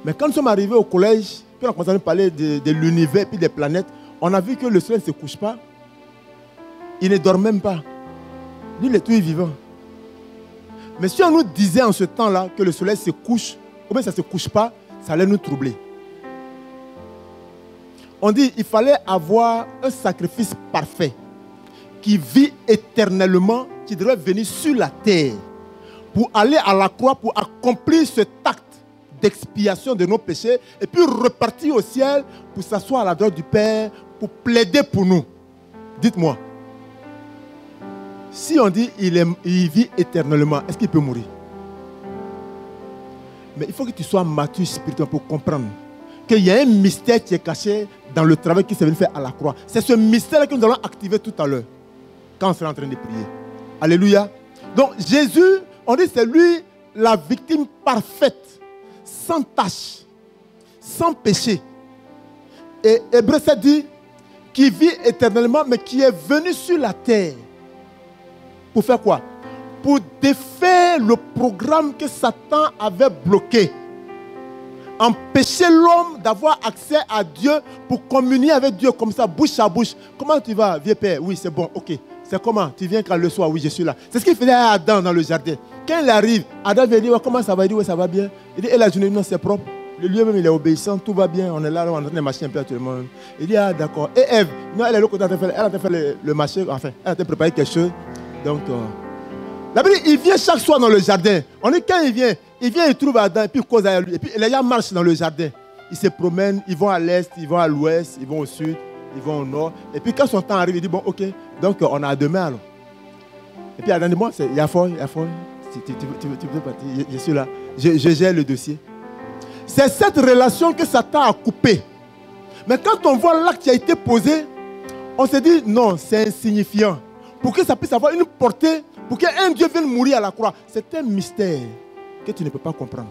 Mais quand nous sommes arrivés au collège, puis on a commencé à parler de l'univers et des planètes, on a vu que le soleil ne se couche pas. Il ne dort même pas. Lui, il est tout vivant. Mais si on nous disait en ce temps-là que le soleil se couche, ou bien ça ne se couche pas, ça allait nous troubler. On dit qu'il fallait avoir un sacrifice parfait qui vit éternellement, qui devrait venir sur la terre pour aller à la croix, pour accomplir cet acte d'expiation de nos péchés et puis repartir au ciel pour s'asseoir à la droite du Père, pour plaider pour nous. Dites-moi, si on dit il vit éternellement, est-ce qu'il peut mourir? Mais il faut que tu sois mature spirituellement pour comprendre qu'il y a un mystère qui est caché dans le travail qui s'est venu faire à la croix. C'est ce mystère que nous allons activer tout à l'heure, quand on sera en train de prier. Alléluia. Donc Jésus, on dit c'est lui la victime parfaite, sans tache, sans péché. Et Hébreux 7 dit, qui vit éternellement, mais qui est venu sur la terre. Pour faire quoi? Pour défaire le programme que Satan avait bloqué. Empêcher l'homme d'avoir accès à Dieu pour communier avec Dieu comme ça, bouche à bouche. Comment tu vas, vieux père? Oui, c'est bon, ok. C'est comment? Tu viens quand le soir? Oui, je suis là. C'est ce qu'il faisait à Adam dans le jardin. Quand il arrive, Adam vient dire, comment ça va? Il dit, oui, ça va bien. Il dit, et la journée, non, c'est propre. Le lieu même, il est obéissant, tout va bien. On est là, on est en train de marcher un peu actuellement. Il dit, ah, d'accord. Et Ève, non, elle est là, elle a fait le marché, enfin, elle a préparé quelque chose. Donc, la Bible, il vient chaque soir dans le jardin. On dit, quand il vient, il trouve Adam, et puis il cause avec lui. Et puis les gens marchent dans le jardin. Ils se promènent, ils vont à l'est, ils vont à l'ouest, ils vont au sud, ils vont au nord. Et puis quand son temps arrive, il dit, bon, ok, donc on a demain alors. Et puis Adam dit, bon, il y a fort, tu peux partir, je suis là, je gère le dossier. C'est cette relation que Satan a coupée. Mais quand on voit l'acte qui a été posé, on se dit, non, c'est insignifiant. Pour que ça puisse avoir une portée, pour qu'un Dieu vienne mourir à la croix, c'est un mystère que tu ne peux pas comprendre.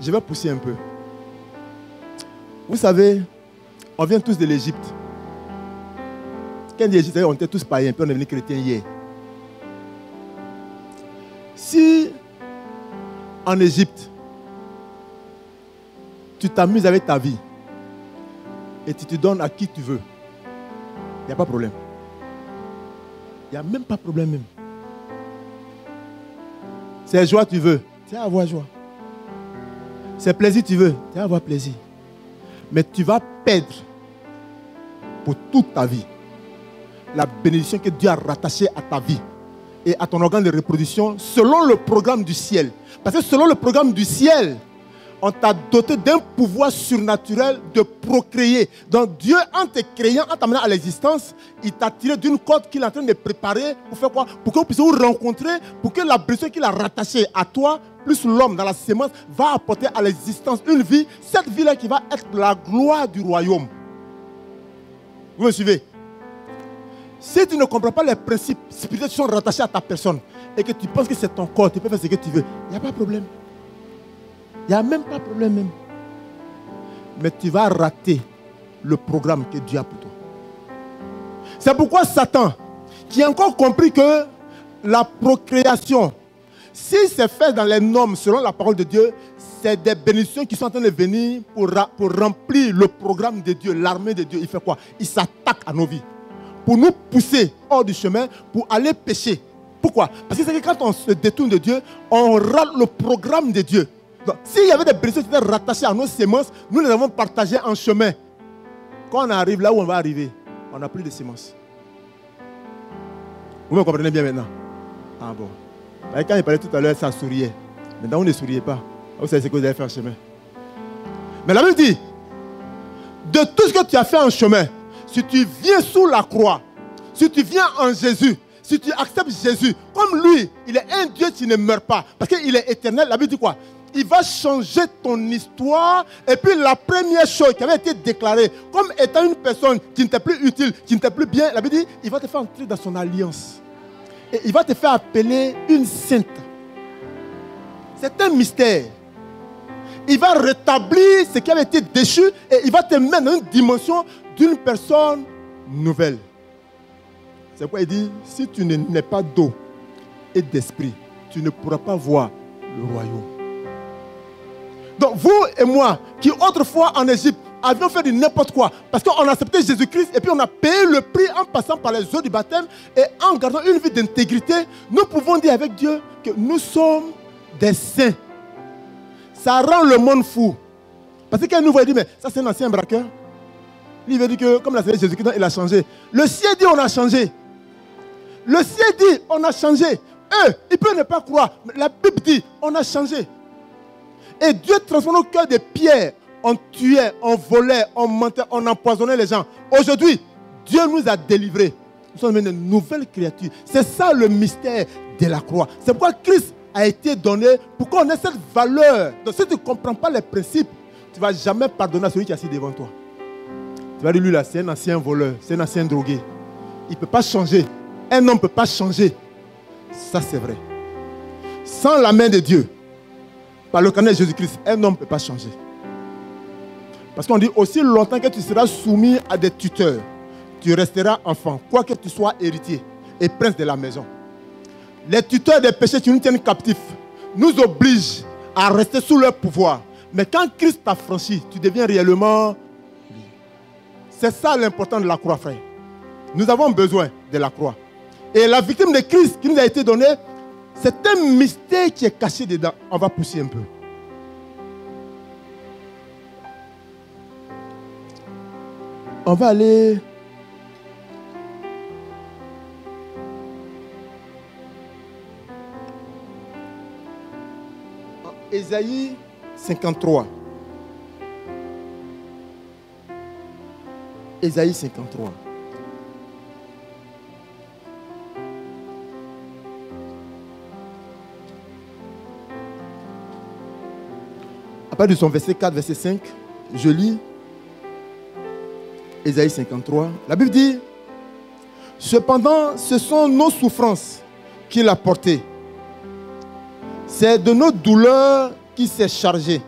Je vais pousser un peu. Vous savez, on vient tous de l'Égypte. Quand on dit Égypte, on était tous païens, puis on est devenus chrétiens hier. Si en Égypte, tu t'amuses avec ta vie et tu te donnes à qui tu veux, il n'y a pas de problème. Il n'y a même pas de problème même. C'est joie tu veux, tu vas avoir joie. C'est plaisir tu veux, tu vas avoir plaisir. Mais tu vas perdre pour toute ta vie la bénédiction que Dieu a rattachée à ta vie et à ton organe de reproduction selon le programme du ciel. Parce que selon le programme du ciel, on t'a doté d'un pouvoir surnaturel de procréer. Donc Dieu, en te créant, en t'amenant à l'existence, il t'a tiré d'une corde qu'il est en train de préparer pour faire quoi? Pour que vous puissiez vous rencontrer, pour que la blessure qu'il a rattachée à toi, plus l'homme dans la sémence, va apporter à l'existence une vie, cette vie-là qui va être la gloire du royaume. Vous me suivez? Si tu ne comprends pas les principes spirituels qui sont rattachés à ta personne et que tu penses que c'est ton corps, tu peux faire ce que tu veux, il n'y a pas de problème. Il n'y a même pas de problème même. Mais tu vas rater le programme que Dieu a pour toi. C'est pourquoi Satan, qui a encore compris que la procréation, si c'est fait dans les normes, selon la parole de Dieu, c'est des bénédictions qui sont en train de venir pour remplir le programme de Dieu, l'armée de Dieu. Il fait quoi? Il s'attaque à nos vies pour nous pousser hors du chemin, pour aller pécher. Pourquoi? Parce que c'est que quand on se détourne de Dieu, on rate le programme de Dieu. Donc, s'il y avait des bénédictions qui étaient rattachées à nos semences, nous les avons partagées en chemin. Quand on arrive là où on va arriver, on n'a plus de semences. Vous me comprenez bien maintenant? Ah bon. Et quand il parlait tout à l'heure, ça souriait. Maintenant, on ne souriait pas. Vous savez ce que vous avez fait en chemin. Mais la Bible dit, de tout ce que tu as fait en chemin, si tu viens sous la croix, si tu viens en Jésus, si tu acceptes Jésus, comme lui, il est un Dieu qui ne meurt pas, parce qu'il est éternel, la Bible dit quoi? Il va changer ton histoire. Et puis la première chose qui avait été déclarée comme étant une personne qui n'était plus utile, qui n'était plus bien, la Bible dit, il va te faire entrer dans son alliance. Et il va te faire appeler une sainte. C'est un mystère. Il va rétablir ce qui avait été déchu et il va te mettre dans une dimension d'une personne nouvelle. C'est pourquoi il dit, si tu n'es pas d'eau et d'esprit, tu ne pourras pas voir le royaume. Donc vous et moi, qui autrefois en Égypte, avions fait du n'importe quoi, parce qu'on a accepté Jésus-Christ et puis on a payé le prix en passant par les eaux du baptême et en gardant une vie d'intégrité, nous pouvons dire avec Dieu que nous sommes des saints. Ça rend le monde fou. Parce que quand nous voyons, il dit, mais ça c'est un ancien braqueur. Lui il veut dire que comme l'a fait Jésus-Christ, il a changé. Le ciel dit on a changé. Le ciel dit on a changé. Eux, ils peuvent ne pas croire. Mais la Bible dit on a changé. Et Dieu transforme nos cœurs de pierre. On tuait, on volait, on mentait, on empoisonnait les gens. Aujourd'hui, Dieu nous a délivrés. Nous sommes une nouvelle créature. C'est ça le mystère de la croix. C'est pourquoi Christ a été donné pour qu'on ait cette valeur. Donc si tu ne comprends pas les principes, tu ne vas jamais pardonner à celui qui est assis devant toi. Tu vas dire, lui là, c'est un ancien voleur, c'est un ancien drogué. Il ne peut pas changer. Un homme ne peut pas changer. Ça c'est vrai. Sans la main de Dieu, par le canal de Jésus-Christ, un homme ne peut pas changer. Parce qu'on dit aussi longtemps que tu seras soumis à des tuteurs, tu resteras enfant, quoique tu sois héritier et prince de la maison. Les tuteurs des péchés qui nous tiennent captifs nous obligent à rester sous leur pouvoir. Mais quand Christ t'a franchi, tu deviens réellement libre. C'est ça l'important de la croix, frère. Nous avons besoin de la croix. Et la victime de Christ qui nous a été donnée, c'est un mystère qui est caché dedans. On va pousser un peu. On va aller en Ésaïe 53. Ésaïe 53. À partir de son verset 4, verset 5, je lis Ésaïe 53. La Bible dit, cependant, ce sont nos souffrances qu'il a portées. C'est de nos douleurs qu'il s'est chargé.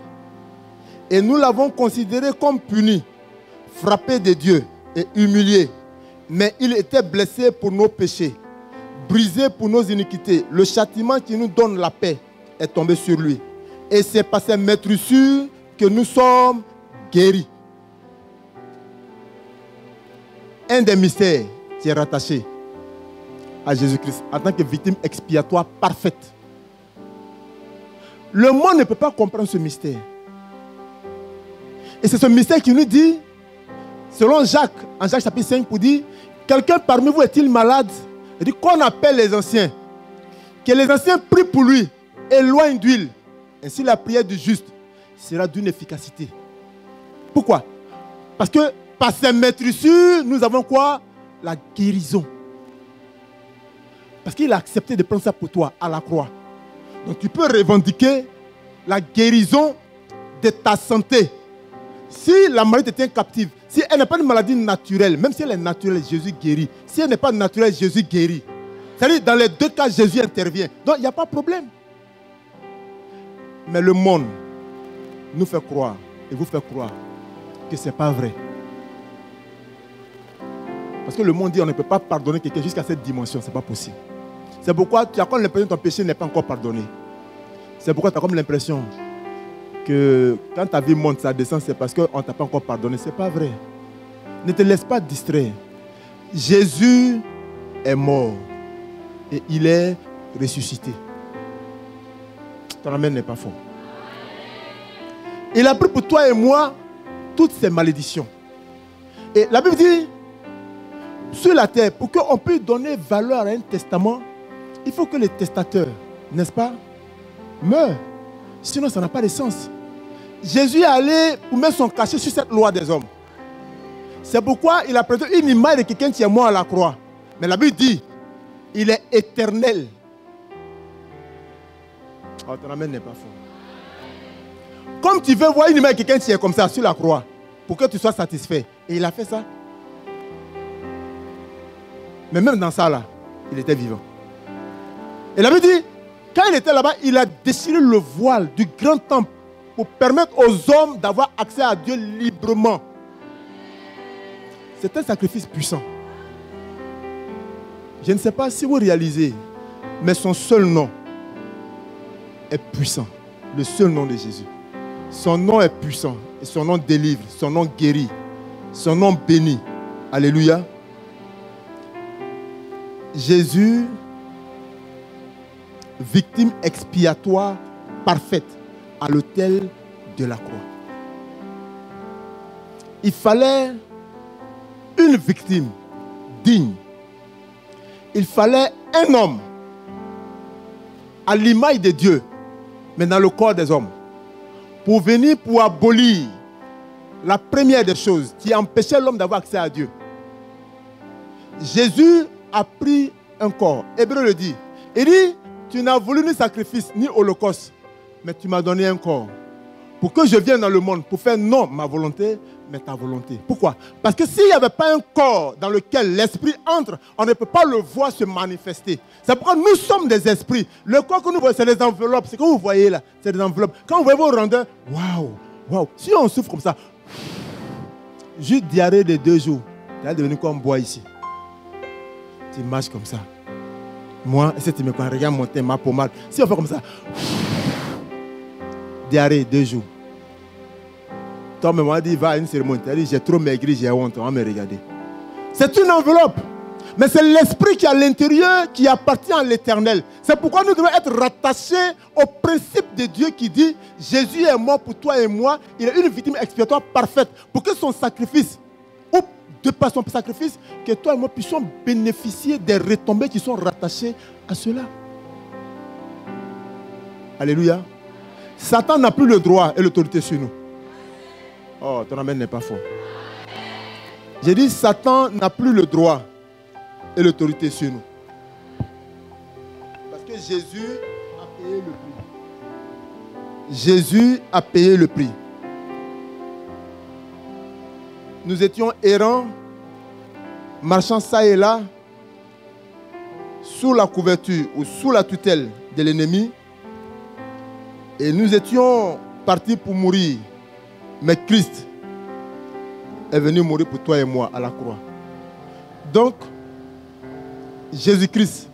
Et nous l'avons considéré comme puni, frappé de Dieu et humilié. Mais il était blessé pour nos péchés, brisé pour nos iniquités. Le châtiment qui nous donne la paix est tombé sur lui. Et c'est par ses meurtrissures que nous sommes guéris. Un des mystères qui est rattaché à Jésus-Christ en tant que victime expiatoire parfaite. Le monde ne peut pas comprendre ce mystère. Et c'est ce mystère qui nous dit, selon Jacques, en Jacques chapitre 5, pour dire, quelqu'un parmi vous est-il malade? Il dit qu'on appelle les anciens. Que les anciens prient pour lui, éloignent d'huile. Ainsi la prière du juste sera d'une efficacité. Pourquoi? Parce que par ses meurtrissures, nous avons quoi? La guérison. Parce qu'il a accepté de prendre ça pour toi à la croix. Donc tu peux revendiquer la guérison de ta santé. Si la maladie te tient captive, si elle n'est pas une maladie naturelle, même si elle est naturelle, Jésus guérit. Si elle n'est pas naturelle, Jésus guérit. C'est-à-dire dans les deux cas, Jésus intervient. Donc il n'y a pas de problème. Mais le monde nous fait croire et vous fait croire que ce n'est pas vrai. Parce que le monde dit qu'on ne peut pas pardonner quelqu'un jusqu'à cette dimension. Ce n'est pas possible. C'est pourquoi tu as comme l'impression que ton péché n'est pas encore pardonné. C'est pourquoi tu as comme l'impression que quand ta vie monte, ça descend, c'est parce qu'on ne t'a pas encore pardonné. Ce n'est pas vrai. Ne te laisse pas distraire. Jésus est mort et il est ressuscité. Ton amen n'est pas fort. Il a pris pour toi et moi toutes ces malédictions. Et la Bible dit, sur la terre, pour qu'on puisse donner valeur à un testament, il faut que les testateurs, n'est-ce pas, meurent. Sinon, ça n'a pas de sens. Jésus est allé pour mettre son cachet sur cette loi des hommes. C'est pourquoi il a présenté une image de quelqu'un qui est mort à la croix. Mais la Bible dit, il est éternel. Oh, ton amen n'est pas fort. Comme tu veux voir une image de quelqu'un qui est comme ça sur la croix, pour que tu sois satisfait. Et il a fait ça. Mais même dans ça, là, il était vivant. Et la Bible dit, quand il était là-bas, il a déchiré le voile du grand temple pour permettre aux hommes d'avoir accès à Dieu librement. C'est un sacrifice puissant. Je ne sais pas si vous réalisez, mais son seul nom est puissant. Le seul nom de Jésus. Son nom est puissant. Et son nom délivre. Son nom guérit. Son nom bénit. Alléluia. Jésus, victime expiatoire parfaite à l'autel de la croix. Il fallait une victime digne. Il fallait un homme à l'image de Dieu, mais dans le corps des hommes, pour venir pour abolir la première des choses qui empêchait l'homme d'avoir accès à Dieu. Jésus a pris un corps. Hébreu le dit. Il dit, tu n'as voulu ni sacrifice, ni holocauste, mais tu m'as donné un corps. Pour que je vienne dans le monde, pour faire non ma volonté, mais ta volonté. Pourquoi? Parce que s'il n'y avait pas un corps dans lequel l'esprit entre, on ne peut pas le voir se manifester. C'est pourquoi nous sommes des esprits. Le corps que nous voyons, c'est des enveloppes. C'est ce que vous voyez là, c'est des enveloppes. Quand vous voyez vos rondeurs, waouh, waouh. Si on souffre comme ça, juste diarrhée de 2 jours, tu vas devenir comme bois ici. Tu marches comme ça. Moi, si tu me connais, regarde mon thème, ma pommade. Si on fait comme ça, diarrhée 2 jours. Toi, on m'a dit, va à une cérémonie. Tu as dit, j'ai trop maigri, j'ai honte. On va me regarder. C'est une enveloppe. Mais c'est l'esprit qui est à l'intérieur qui appartient à l'éternel. C'est pourquoi nous devons être rattachés au principe de Dieu qui dit, Jésus est mort pour toi et moi. Il est une victime expiatoire parfaite. Pour que son sacrifice, ou de par son sacrifice, que toi et moi puissions bénéficier des retombées qui sont rattachées à cela. Alléluia. Satan n'a plus le droit et l'autorité sur nous. Oh, ton amen n'est pas fort. J'ai dit, Satan n'a plus le droit et l'autorité sur nous. Parce que Jésus a payé le prix. Jésus a payé le prix. Nous étions errants, marchant ça et là, sous la couverture ou sous la tutelle de l'ennemi. Et nous étions partis pour mourir. Mais Christ est venu mourir pour toi et moi à la croix. Donc, Jésus-Christ,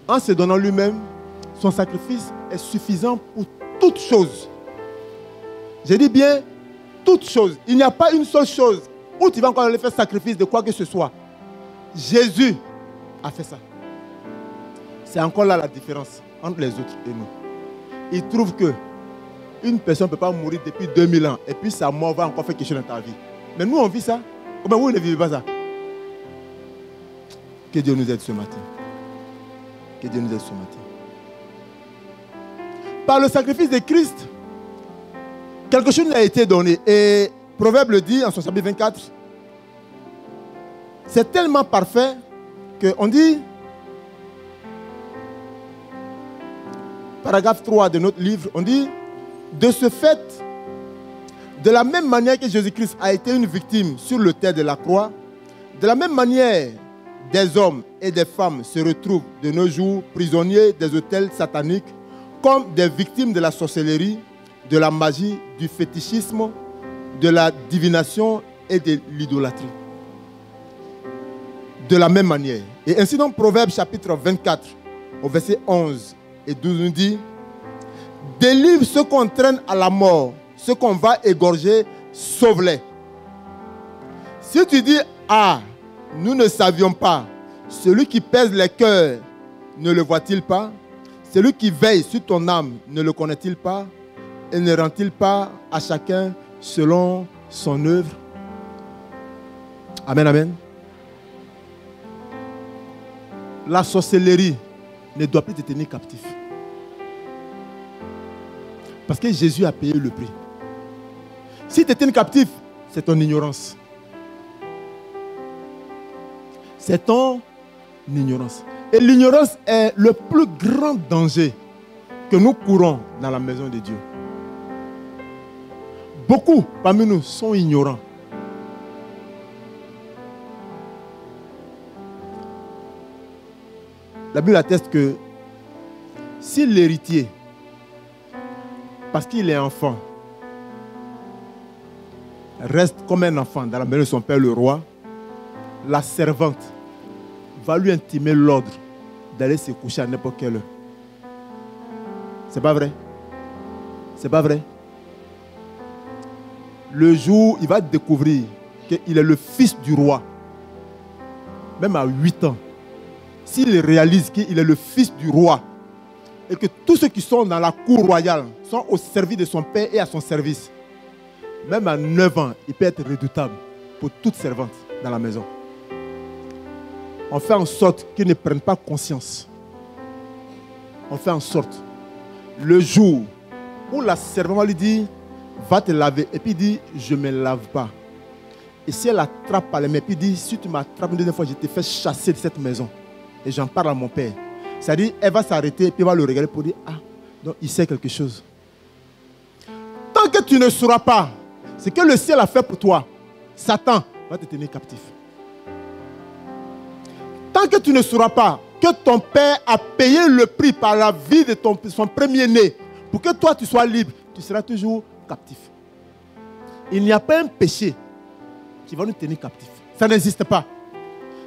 en se donnant lui-même, son sacrifice est suffisant pour toutes choses. Je dis bien toutes choses. Il n'y a pas une seule chose où tu vas encore aller faire sacrifice de quoi que ce soit. Jésus a fait ça. C'est encore là la différence entre les autres et nous. Il trouve que une personne ne peut pas mourir depuis 2000 ans et puis sa mort va encore faire quelque chose dans ta vie. Mais nous, on vit ça. Comment vous ne vivez pas ça? Que Dieu nous aide ce matin. Que Dieu nous aide ce matin. Par le sacrifice de Christ, quelque chose nous a été donné. Et Proverbe le dit en son chapitre 24. C'est tellement parfait qu'on dit, paragraphe 3 de notre livre, on dit, de ce fait, de la même manière que Jésus-Christ a été une victime sur l'autel de la croix, de la même manière, des hommes et des femmes se retrouvent de nos jours prisonniers des autels sataniques comme des victimes de la sorcellerie, de la magie, du fétichisme, de la divination et de l'idolâtrie. De la même manière. Et ainsi dans Proverbe chapitre 24, au verset 11 et 12, nous dit: délivre ceux qu'on traîne à la mort, ceux qu'on va égorger, sauve-les. Si tu dis: ah, nous ne savions pas, celui qui pèse les cœurs ne le voit-il pas? Celui qui veille sur ton âme ne le connaît-il pas? Et ne rend-il pas à chacun selon son œuvre? Amen, amen. La sorcellerie ne doit plus te tenir captif. Parce que Jésus a payé le prix. Si tu es captif, c'est ton ignorance. C'est ton ignorance. Et l'ignorance est le plus grand danger que nous courons dans la maison de Dieu. Beaucoup parmi nous sont ignorants. La Bible atteste que si l'héritier, parce qu'il est enfant, reste comme un enfant dans la maison de son père le roi, la servante va lui intimer l'ordre d'aller se coucher à n'importe quelle heure. C'est pas vrai? C'est pas vrai? Le jour où il va découvrir qu'il est le fils du roi, même à 8 ans, s'il réalise qu'il est le fils du roi et que tous ceux qui sont dans la cour royale sont au service de son père et à son service, même à 9 ans, il peut être redoutable pour toute servante dans la maison. On fait en sorte qu'ils ne prennent pas conscience. On fait en sorte, le jour où la servante lui dit: va te laver, et puis il dit: je ne me lave pas. Et si elle attrape par les mains, et puis il dit: si tu m'attrapes une deuxième fois, je te fais chasser de cette maison. Et j'en parle à mon père. C'est-à-dire, elle va s'arrêter et puis elle va le regarder pour dire: ah, donc il sait quelque chose. Tant que tu ne sauras pas ce que le ciel a fait pour toi, Satan va te tenir captif. Tant que tu ne sauras pas que ton père a payé le prix par la vie de son premier-né pour que toi tu sois libre, tu seras toujours captif. Il n'y a pas un péché qui va nous tenir captifs. Ça n'existe pas.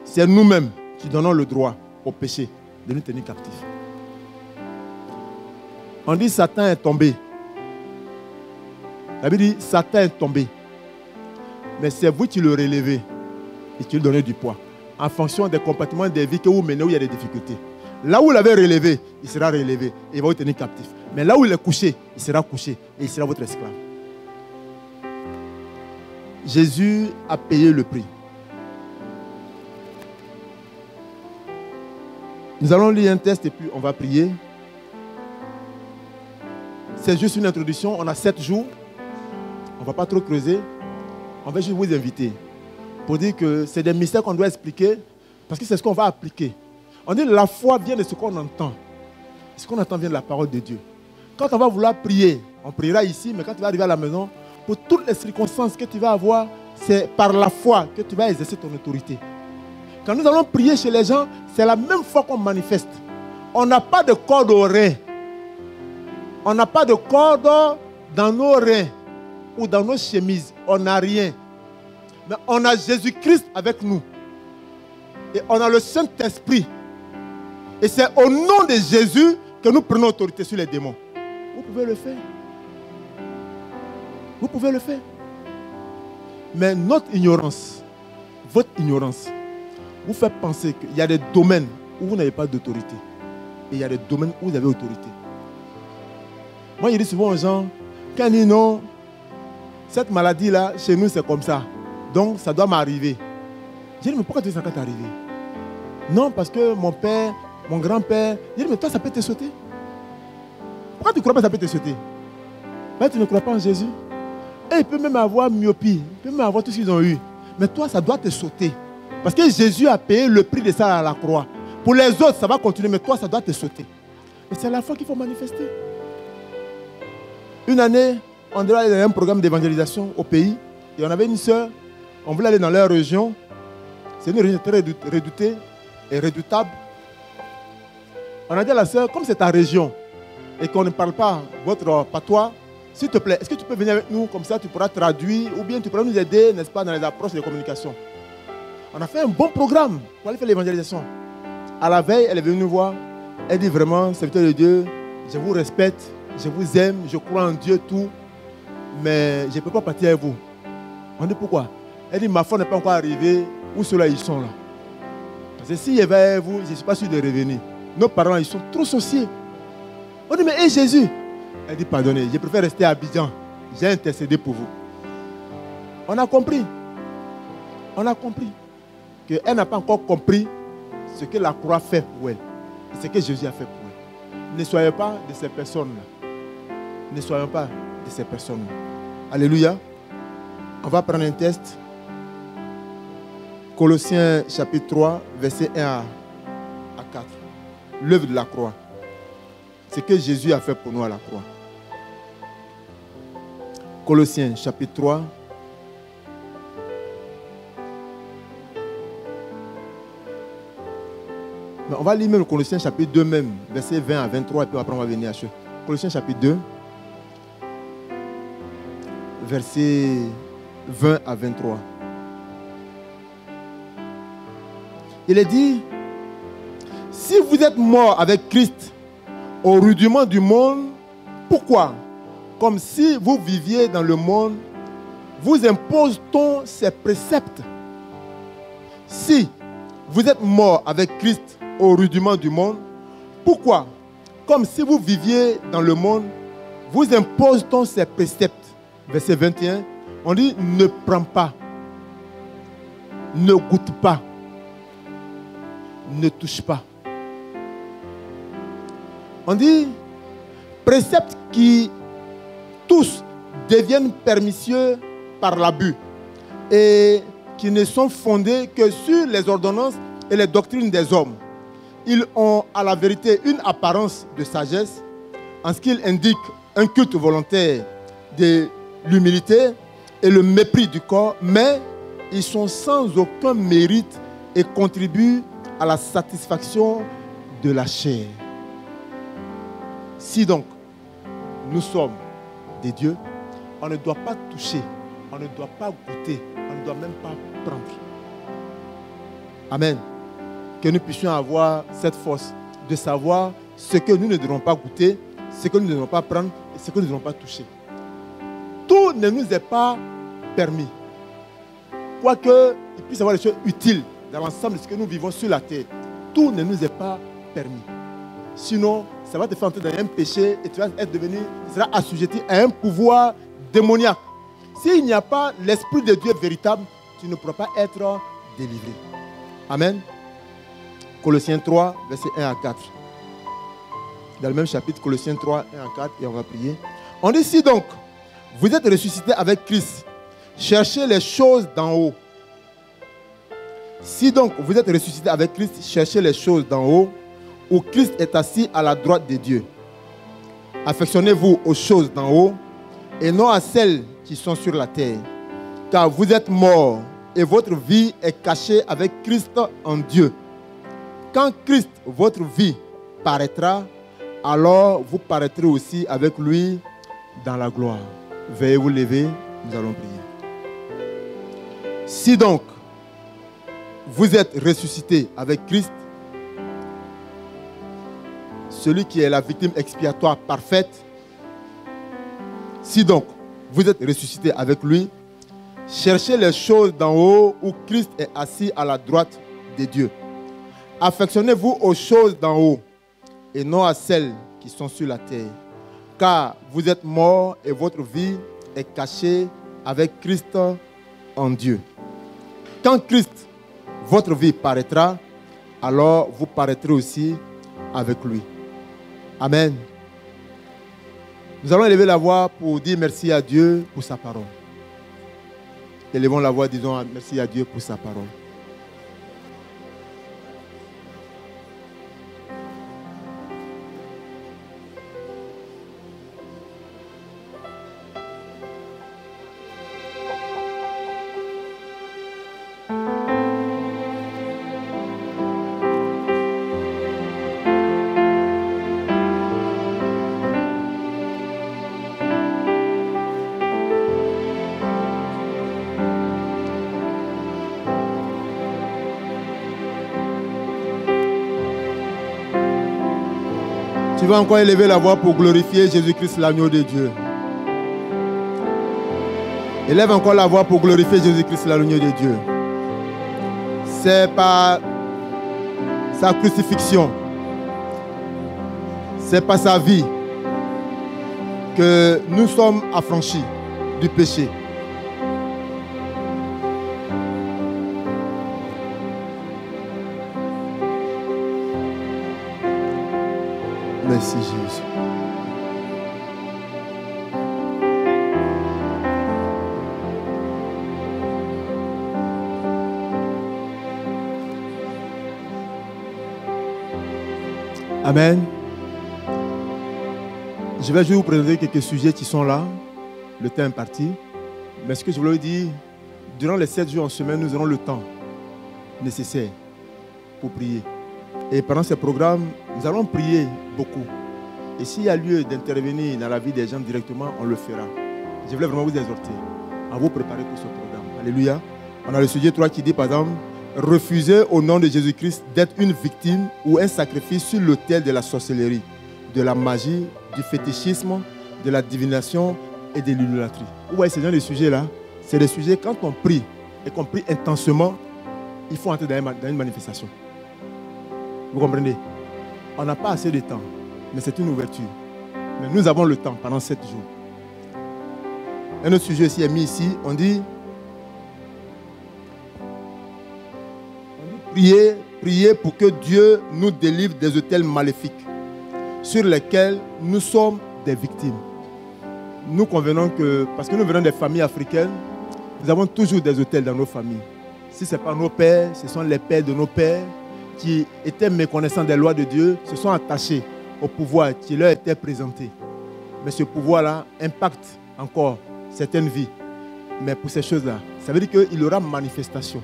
C'est nous-mêmes qui donnons le droit au péché de nous tenir captifs. On dit Satan est tombé. La Bible dit Satan est tombé. Mais c'est vous qui le relevez et qui lui donnez du poids en fonction des comportements des vies que vous menez où il y a des difficultés. Là où vous l'avez relevé, il sera relevé et il va vous tenir captif. Mais là où il est couché, il sera couché et il sera votre esclave. Jésus a payé le prix. Nous allons lire un texte et puis on va prier. C'est juste une introduction. On a 7 jours. On ne va pas trop creuser. On va juste vous inviter pour dire que c'est des mystères qu'on doit expliquer parce que c'est ce qu'on va appliquer. On dit que la foi vient de ce qu'on entend. Ce qu'on entend vient de la parole de Dieu. Quand on va vouloir prier, on priera ici, mais quand tu vas arriver à la maison, pour toutes les circonstances que tu vas avoir, c'est par la foi que tu vas exercer ton autorité. Quand nous allons prier chez les gens, c'est la même foi qu'on manifeste. On n'a pas de corde aux reins. On n'a pas de corde dans nos reins ou dans nos chemises. On n'a rien. Mais on a Jésus-Christ avec nous. Et on a le Saint-Esprit. Et c'est au nom de Jésus que nous prenons autorité sur les démons. Vous pouvez le faire. Vous pouvez le faire. Mais notre ignorance, votre ignorance, vous fait penser qu'il y a des domaines où vous n'avez pas d'autorité. Et il y a des domaines où vous avez autorité. Moi, je dis souvent aux gens, quand ils disent non, cette maladie-là, chez nous, c'est comme ça. Donc, ça doit m'arriver. Je dis, mais pourquoi tu dis ça quand t'es arrivé? Non, parce que mon père, mon grand-père, je dis, mais toi, ça peut te sauter. Pourquoi tu ne crois pas que ça peut te sauter? Ben, tu ne crois pas en Jésus. Et il peut même avoir myopie, il peut même avoir tout ce qu'ils ont eu. Mais toi, ça doit te sauter. Parce que Jésus a payé le prix de ça à la croix. Pour les autres, ça va continuer, mais toi, ça doit te sauter. Et c'est la foi qu'il faut manifester. Une année, on devait aller dans un programme d'évangélisation au pays. Et on avait une sœur, on voulait aller dans leur région. C'est une région très redoutée et redoutable. On a dit à la sœur, comme c'est ta région et qu'on ne parle pas votre patois, s'il te plaît, est-ce que tu peux venir avec nous, comme ça tu pourras traduire ou bien tu pourras nous aider, n'est-ce pas, dans les approches de communication. On a fait un bon programme pour aller faire l'évangélisation. À la veille, elle est venue nous voir Elle dit vraiment, serviteur de Dieu, je vous respecte, je vous aime, je crois en Dieu, tout, mais je ne peux pas partir avec vous. On dit pourquoi? Elle dit, ma foi n'est pas encore arrivée, où ceux-là ils sont là. Parce que si je vais avec vous, je ne suis pas sûr de revenir. Nos parents, ils sont trop sorciers. On dit, mais et Jésus? Elle dit, pardonnez, je préfère rester à Abidjan. J'ai intercédé pour vous. On a compris. On a compris qu'elle n'a pas encore compris ce que la croix fait pour elle. Et ce que Jésus a fait pour elle. Ne soyez pas de ces personnes-là. Ne soyons pas de ces personnes-là. Alléluia. On va prendre un test. Colossiens chapitre 3, verset 1 à 4. L'œuvre de la croix. Ce que Jésus a fait pour nous à la croix. Colossiens chapitre 3. Mais on va lire même Colossiens chapitre 2 même, verset 20 à 23, et puis après on va venir à ce. Colossiens chapitre 2, verset 20 à 23. Il est dit, si vous êtes morts avec Christ au rudiment du monde, pourquoi, comme si vous viviez dans le monde, vous impose-t-on ces préceptes? Si vous êtes morts avec Christ au rudiment du monde, pourquoi, comme si vous viviez dans le monde, vous impose-t-on ces préceptes? Verset 21, on dit, ne prends pas, ne goûte pas, ne touche pas. On dit, préceptes qui tous deviennent pernicieux par l'abus et qui ne sont fondés que sur les ordonnances et les doctrines des hommes. Ils ont à la vérité une apparence de sagesse en ce qu'ils indiquent un culte volontaire de l'humilité et le mépris du corps, mais ils sont sans aucun mérite et contribuent à la satisfaction de la chair. Si donc nous sommes des dieux, on ne doit pas toucher, on ne doit pas goûter, on ne doit même pas prendre. Amen. Que nous puissions avoir cette force de savoir ce que nous ne devons pas goûter, ce que nous ne devons pas prendre et ce que nous ne devons pas toucher. Tout ne nous est pas permis. Quoique il puisse y avoir des choses utiles dans l'ensemble de ce que nous vivons sur la terre, tout ne nous est pas permis. Sinon, ça va te faire entrer dans un péché et tu vas être devenu, tu seras assujetti à un pouvoir démoniaque. S'il n'y a pas l'Esprit de Dieu véritable, tu ne pourras pas être délivré. Amen. Colossiens 3, versets 1 à 4. Dans le même chapitre, Colossiens 3, 1 à 4, et on va prier. On dit, si donc, vous êtes ressuscités avec Christ, cherchez les choses d'en haut. Si donc vous êtes ressuscités avec Christ, cherchez les choses d'en haut, où Christ est assis à la droite de Dieu. Affectionnez-vous aux choses d'en haut, et non à celles qui sont sur la terre. Car vous êtes morts, et votre vie est cachée avec Christ en Dieu. Quand Christ, votre vie, paraîtra, alors vous paraîtrez aussi avec lui dans la gloire. Veuillez vous lever, nous allons prier. Si donc, vous êtes ressuscité avec Christ, celui qui est la victime expiatoire parfaite, si donc vous êtes ressuscité avec lui, cherchez les choses d'en haut où Christ est assis à la droite de Dieu. Affectionnez-vous aux choses d'en haut et non à celles qui sont sur la terre. Car vous êtes morts et votre vie est cachée avec Christ en Dieu. Quand Christ, votre vie, paraîtra, alors vous paraîtrez aussi avec lui. Amen. Nous allons élever la voix pour dire merci à Dieu pour sa parole. Élevons la voix, disons merci à Dieu pour sa parole. Tu vas encore élever la voix pour glorifier Jésus-Christ, l'agneau de Dieu. Élève encore la voix pour glorifier Jésus-Christ, l'agneau de Dieu. C'est par sa crucifixion, c'est par sa vie que nous sommes affranchis du péché. Merci Jésus. Amen. Je vais juste vous présenter quelques sujets qui sont là. Le temps est parti. Mais ce que je voulais vous dire, durant les 7 jours en semaine, nous aurons le temps nécessaire pour prier. Et pendant ce programme, nous allons prier beaucoup. Et s'il y a lieu d'intervenir dans la vie des gens directement, on le fera. Je voulais vraiment vous exhorter à vous préparer pour ce programme. Alléluia. On a le sujet 3 qui dit par exemple, refuser au nom de Jésus-Christ d'être une victime ou un sacrifice sur l'autel de la sorcellerie, de la magie, du fétichisme, de la divination et de l'idolâtrie. Vous voyez, ces genre de sujets-là, c'est des sujets, quand on prie et qu'on prie intensément, il faut entrer dans une manifestation. Vous comprenez? On n'a pas assez de temps, mais c'est une ouverture. Mais nous avons le temps pendant 7 jours. Un autre sujet aussi est mis ici, on dit prier pour que Dieu nous délivre des autels maléfiques sur lesquels nous sommes des victimes. Nous convenons que, parce que nous venons des familles africaines, nous avons toujours des autels dans nos familles. Si ce n'est pas nos pères, ce sont les pères de nos pères qui étaient méconnaissants des lois de Dieu, se sont attachés au pouvoir qui leur était présenté. Mais ce pouvoir-là impacte encore certaines vies. Mais pour ces choses-là, ça veut dire qu'il y aura manifestation.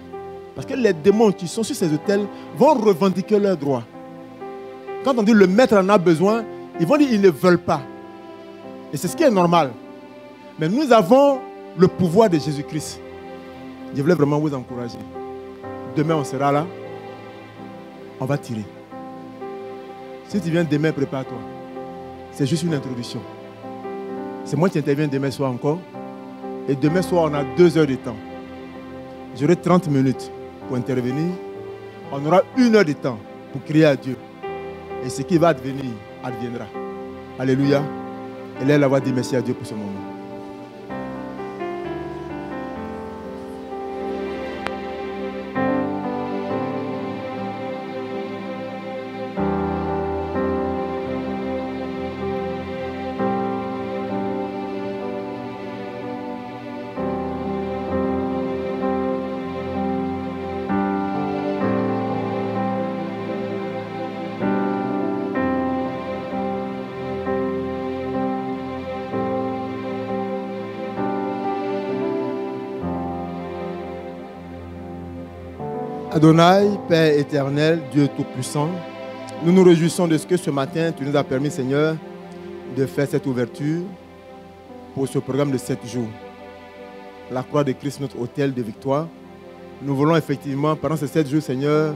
Parce que les démons qui sont sur ces autels vont revendiquer leurs droits. Quand on dit le maître en a besoin, ils vont dire qu'ils ne veulent pas. Et c'est ce qui est normal. Mais nous avons le pouvoir de Jésus-Christ. Je voulais vraiment vous encourager. Demain, on sera là. On va tirer. Si tu viens demain, prépare-toi. C'est juste une introduction. C'est moi qui interviens demain soir encore. Et demain soir, on a 2 heures de temps. J'aurai 30 minutes pour intervenir. On aura 1 heure de temps pour crier à Dieu. Et ce qui va advenir, adviendra. Alléluia. Et là, elle va dire merci à Dieu pour ce moment. Adonai, Père éternel, Dieu Tout-Puissant, nous nous réjouissons de ce que ce matin, tu nous as permis, Seigneur, de faire cette ouverture pour ce programme de 7 jours. La croix de Christ, notre autel de victoire. Nous voulons effectivement, pendant ces 7 jours, Seigneur,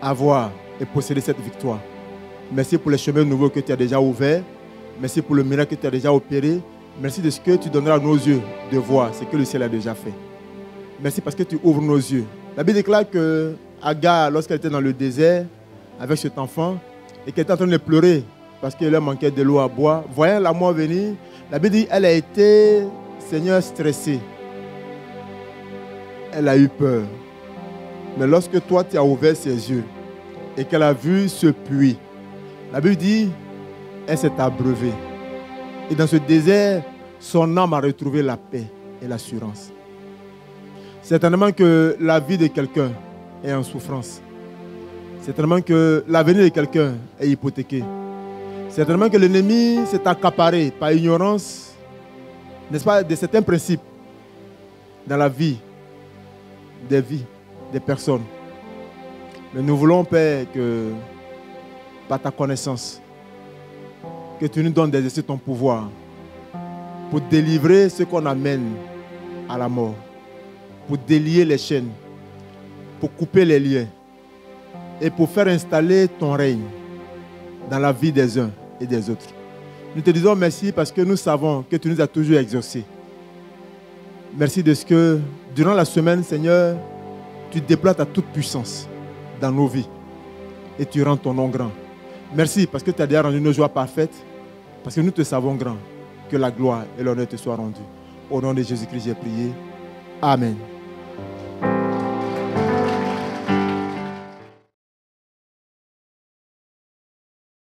avoir et posséder cette victoire. Merci pour les chemins nouveaux que tu as déjà ouverts. Merci pour le miracle que tu as déjà opéré. Merci de ce que tu donneras à nos yeux de voir ce que le ciel a déjà fait. Merci parce que tu ouvres nos yeux. La Bible déclare que Agar, lorsqu'elle était dans le désert avec cet enfant et qu'elle était en train de pleurer parce qu'elle manquait de l'eau à boire, voyant la mort venir, la Bible dit qu'elle a été, Seigneur, stressée. Elle a eu peur. Mais lorsque toi, tu as ouvert ses yeux et qu'elle a vu ce puits, la Bible dit elle s'est abreuvée. Et dans ce désert, son âme a retrouvé la paix et l'assurance. Certainement que la vie de quelqu'un est en souffrance. Certainement que l'avenir de quelqu'un est hypothéqué. Certainement que l'ennemi s'est accaparé par ignorance, n'est-ce pas, de certains principes dans la vie, des personnes. Mais nous voulons, Père, que par ta connaissance, que tu nous donnes d'exercer ton pouvoir pour délivrer ce qu'on amène à la mort, pour délier les chaînes, pour couper les liens et pour faire installer ton règne dans la vie des uns et des autres. Nous te disons merci parce que nous savons que tu nous as toujours exaucés. Merci de ce que, durant la semaine, Seigneur, tu déploies ta toute puissance dans nos vies et tu rends ton nom grand. Merci parce que tu as déjà rendu nos joies parfaites, parce que nous te savons grand. Que la gloire et l'honneur te soient rendus. Au nom de Jésus-Christ, j'ai prié. Amen.